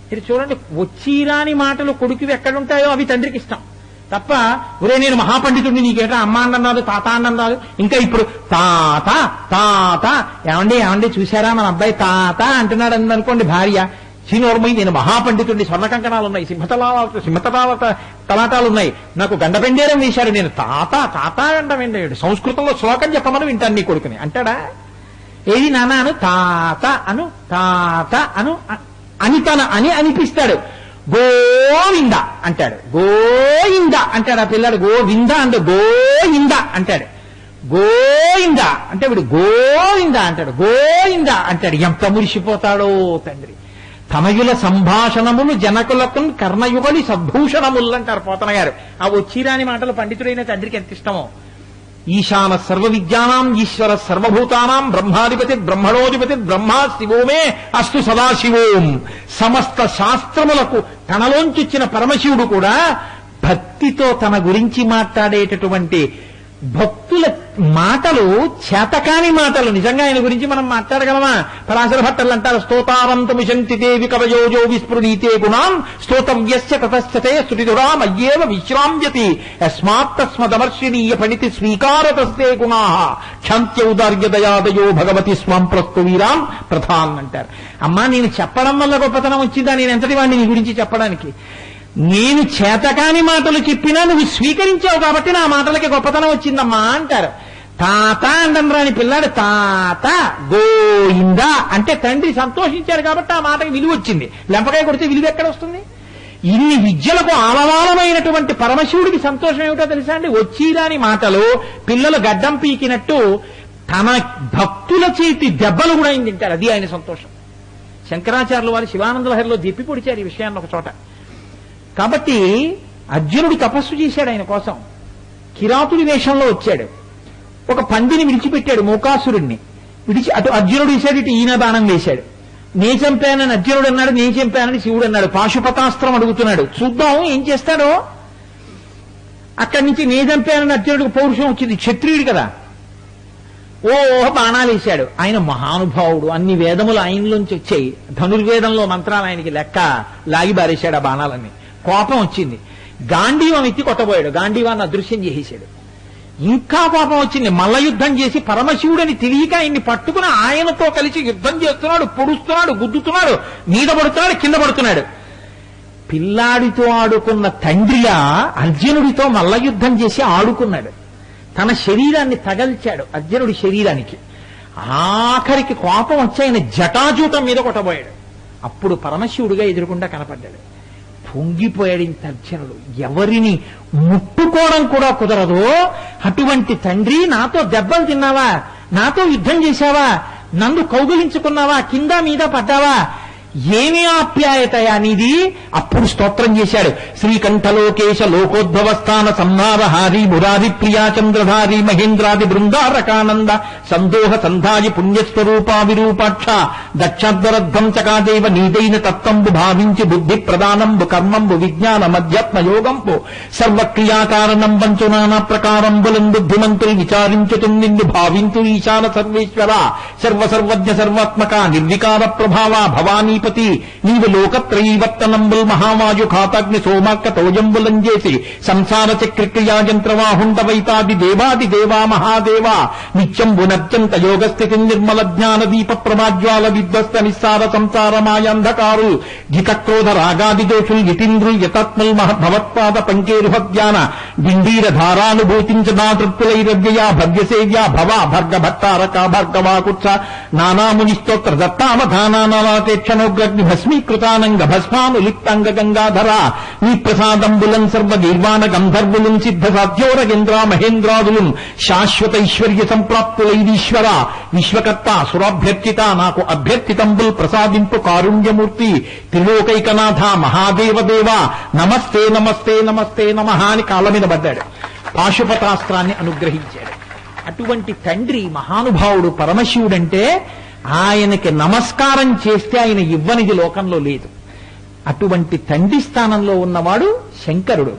మీరు చూడండి, వచ్చిరాని మాటలు కొడుకువి ఎక్కడుంటాయో అవి తండ్రికి ఇష్టం తప్ప, ఒరే నేను మహాపండితుడిని నీకేటా అమ్మ అన్నరాదు తాత అన్నరాదు. ఇంకా ఇప్పుడు తాత తాత ఏమండి ఏమండి చూశారా మన అబ్బాయి తాత అంటున్నాడు అనుకోండి భార్య, శ్రీనోర్మయ్య నేను మహాపండితుడిని, స్వర్ణ కంకణాలు ఉన్నాయి, తలాటాలు ఉన్నాయి, నాకు గండపెండేరం వేశారు, నేను తాత తాత గండపెండేయుడు, సంస్కృతంలో శ్లోకం చెప్పమని వింటాను నీ కొడుకుని అంటాడా? ఏది నాన్న అను, తాత అను, తాత అను అని అనిపిస్తాడు. గోవింద అంటాడు, గోయింద అంటాడు. ఆ పిల్లాడు గోవింద అంటే గోయింద అంటాడు. గోయింద అంటే వీడు గోవింద అంటాడు, గోయింద అంటాడు. ఎంత మురిసిపోతాడో తండ్రి. తనయుల సంభాషణములు జనకులకు కర్ణయుగలి సద్భూషణములు అంటారు పోతన గారు. ఆ వచ్చిరాని మాటలు పండితుడైన తండ్రికి ఎంత ఇష్టమో. ఈశాన సర్వ విద్యానాం ఈశ్వర సర్వభూతానాం బ్రహ్మాధిపతి బ్రహ్మణోధిపతి బ్రహ్మ శివోమే అస్తు సదాశివోం. సమస్త శాస్త్రములకు తనలోంచొచ్చిన పరమశివుడు కూడా భక్తితో తన గురించి మాట్లాడేటటువంటి భక్తుల మాటలు చేతకాని మాటలు. నిజంగా ఆయన గురించి మనం మాట్లాడగలమా? పరాశర భట్టలు అంటారు, స్తోతావంతమిషంతి దేవి కవయోజో విస్మృణీతే గుణాం స్తోతవ్యస్య తతశ్చతే స్తుతిధురాం అయ్యేవ విశ్రామ్యతి యస్మాత్తస్మదమర్శినీయ పణితి స్వీకారతస్తే గుణాః క్షాంత్యౌదార్య దయాదయో భగవతి స్వాం ప్రస్తు వీరాం ప్రధాన్ అంటారు. అమ్మా నేను చెప్పడం వల్ల గొప్పతనం వచ్చిందా? నేను ఎంతటి వాడిని నీ గురించి చెప్పడానికి? నేను చేతకాని మాటలు చెప్పినా నువ్వు స్వీకరించావు కాబట్టి నా మాటలకి గొప్పతనం వచ్చిందమ్మా అంటారు. తాత అండం రాని పిల్లాడు తాత గోయిందా అంటే తండ్రి సంతోషించాడు కాబట్టి ఆ మాటకి విలువ వచ్చింది. లెంపకాయ కొడితే విలువ ఎక్కడ వస్తుంది? ఇన్ని విద్యలకు ఆలవాలమైనటువంటి పరమశివుడికి సంతోషం ఏమిటో తెలుసా అండి? వచ్చిరాని మాటలు పిల్లలు గడ్డం పీకినట్టు తన భక్తుల చేతి దెబ్బలు కూడా ఆయన తింటారు. అది ఆయన సంతోషం. శంకరాచార్యులు వారు శివానంద లహరిలో దిప్పి పొడిచారు ఈ విషయాన్ని ఒక చోట. కాబట్టి అర్జునుడు తపస్సు చేశాడు ఆయన కోసం. కిరాతుడి వేషంలో వచ్చాడు. ఒక పందిని విడిచిపెట్టాడు, మూకాసురుణ్ణి అటు అర్జునుడు వేశాడు, ఇటు ఈయన బాణం వేశాడు. నే చంపానని అర్జునుడు అన్నాడు, నే చంపానని శివుడు అన్నాడు. పాశుపతాస్త్రం అడుగుతున్నాడు, చూద్దాం ఏం చేస్తాడో. అక్కడి నుంచి నే చంపానని అర్జునుడికి పౌరుషం వచ్చింది, క్షత్రియుడు కదా. ఓ బాణాలు వేశాడు. ఆయన మహానుభావుడు, అన్ని వేదములు ఆయనలోంచి వచ్చాయి. ధనుర్వేదంలో మంత్రాలు ఆయనకి లెక్క. లాగి బారేశాడు ఆ బాణాలన్నీ. కోపం వచ్చింది, గాంధీవం ఎత్తి కొట్టబోయాడు. గాంధీవాన్ని అదృశ్యం చేసేశాడు. ఇంకా కోపం వచ్చింది, మల్ల యుద్ధం చేసి పరమశివుడని తెలియక ఆయన్ని పట్టుకుని ఆయనతో కలిసి యుద్ధం చేస్తున్నాడు, పొడుస్తున్నాడు, గుద్దుతున్నాడు, మీద పడుతున్నాడు, కింద పడుతున్నాడు. పిల్లాడితో ఆడుకున్న తండ్రియా అర్జునుడితో మల్ల యుద్ధం చేసి ఆడుకున్నాడు. తన శరీరాన్ని తగల్చాడు అర్జునుడి శరీరానికి. ఆఖరికి కోపం వచ్చి ఆయన జటాజూతం మీద కొట్టబోయాడు. అప్పుడు పరమశివుడిగా ఎదురుకుండా కనపడ్డాడు. పొంగిపోయాడు ఇంత అర్జునుడు. ఎవరిని ముట్టుకోవడం కూడా కుదరదు అటువంటి తండ్రి, నాతో దెబ్బలు తిన్నావా, నాతో యుద్ధం చేశావా, నన్ను కౌగులించుకున్నావా, కింద మీద పడ్డావా, ఏమి ఆప్యాయతయా నీది. అప్పుడు స్తోత్రం చేశాడు. శ్రీకంఠలోకేశ లోకోద్భవస్థాన సంహారహారి మురారి ప్రియా చంద్రధారి మహేంద్రాది బృందారకానంద సందోహ సంధాయి పుణ్యస్వరూపా విరూపాక్ష దక్షాధ్వరధ్వం చకాదేవ నీదైన తత్వంబు భావించి బుద్ధి ప్రదానంబు కర్మంబు విజ్ఞాన మధ్యాత్మ యోగంబు సర్వక్రియాకారణం వంచు నానా ప్రకారంబులం బుద్ధిమంతులు విచారించుతు నిన్ను భావింతు ఈశాన సర్వేశ్వర సర్వసర్వజ్ఞ సర్వాత్మక నిర్వికార ప్రభావ భవానీ నీవు లోకత్రయీవర్తనంబుల్ మహావాయు ఖాతాగ్ని సోమాక్క తోజంబులం చేసి సంసార చక్రక్రియాజంత్రవాహుండవైతాది దేవాది దేవా మహాదేవా నిత్యంబునత్యంత యోగస్థితి నిర్మల జ్ఞాన దీప ప్రమాజ్వాల విధ్వస్త నిస్సార సంసార మాయాంధకారు జితక్రోధ రాగాది దోషుల్ యతీంద్రుల్ యతత్మల్ భవత్పాద పంకేరుహ జ్ఞాన డిండీర ధారానుభూతించదా తృప్తులైరవ్యయా భవ్యసేవ్యా భవ భర్గ భట్టారక భర్గవాకుత్స నానామునిస్తోత్ర దత్తావధానానాలాతేక్షణ గ్ని భస్మీకృతానంగ భస్మానులిప్తాంగ గంగాధర నీ ప్రసాదంబులం సర్వ నిర్వాణ గంధర్వులం సిద్ధ సాధ్యోరగేంద్ర మహేంద్రాదులం శాశ్వత ఐశ్వర్య సంప్రాప్తులైదీశ్వర విశ్వకర్త సురాభ్యర్థిత నాకు అభ్యర్థితంబుల్ ప్రసాదింపు కారుణ్యమూర్తి త్రిలోకైకనాథ మహాదేవదేవ నమస్తే నమస్తే నమస్తే నమః అని కాళ్ళ మీద పడ్డాడు. పాశుపతాస్త్రాన్ని అనుగ్రహించాడు. అటువంటి తండ్రి మహానుభావుడు పరమశివుడంటే ఆయనకి నమస్కారం చేస్తే ఆయన ఇవ్వనిది లోకంలో లేదు. అటువంటి తండ్రి స్థానంలో ఉన్నవాడు శంకరుడు.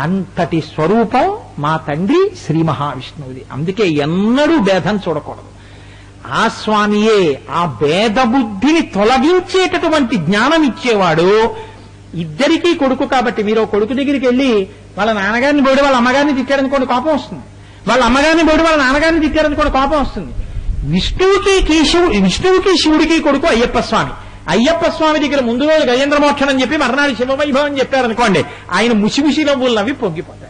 అంతటి స్వరూపం మా తండ్రి శ్రీ మహావిష్ణువుది. అందుకే ఎన్నడూ భేదం చూడకూడదు. ఆ స్వామియే ఆ భేద బుద్ధిని తొలగించేటటువంటి జ్ఞానం ఇచ్చేవాడు. ఇద్దరికీ కొడుకు కాబట్టి మీరు కొడుకు దగ్గరికి వెళ్ళి వాళ్ళ నాన్నగారిని పోడి వాళ్ళ అమ్మగారిని తిట్టారనుకోండి కోపం వస్తుంది. వాళ్ళ అమ్మగారిని పోడి వాళ్ళ నాన్నగారిని తిట్టారనుకోండి కోపం వస్తుంది. విష్ణువుకి శివుడికి కొడుకు అయ్యప్ప స్వామి. అయ్యప్ప స్వామి దగ్గర ముందు రోజు గజేంద్ర మోక్షణం చెప్పి మర్నాడు శివవైభవం చెప్పారనుకోండి, ఆయన ముసిముసి నవ్వులు నవ్వి పొంగిపోతారు.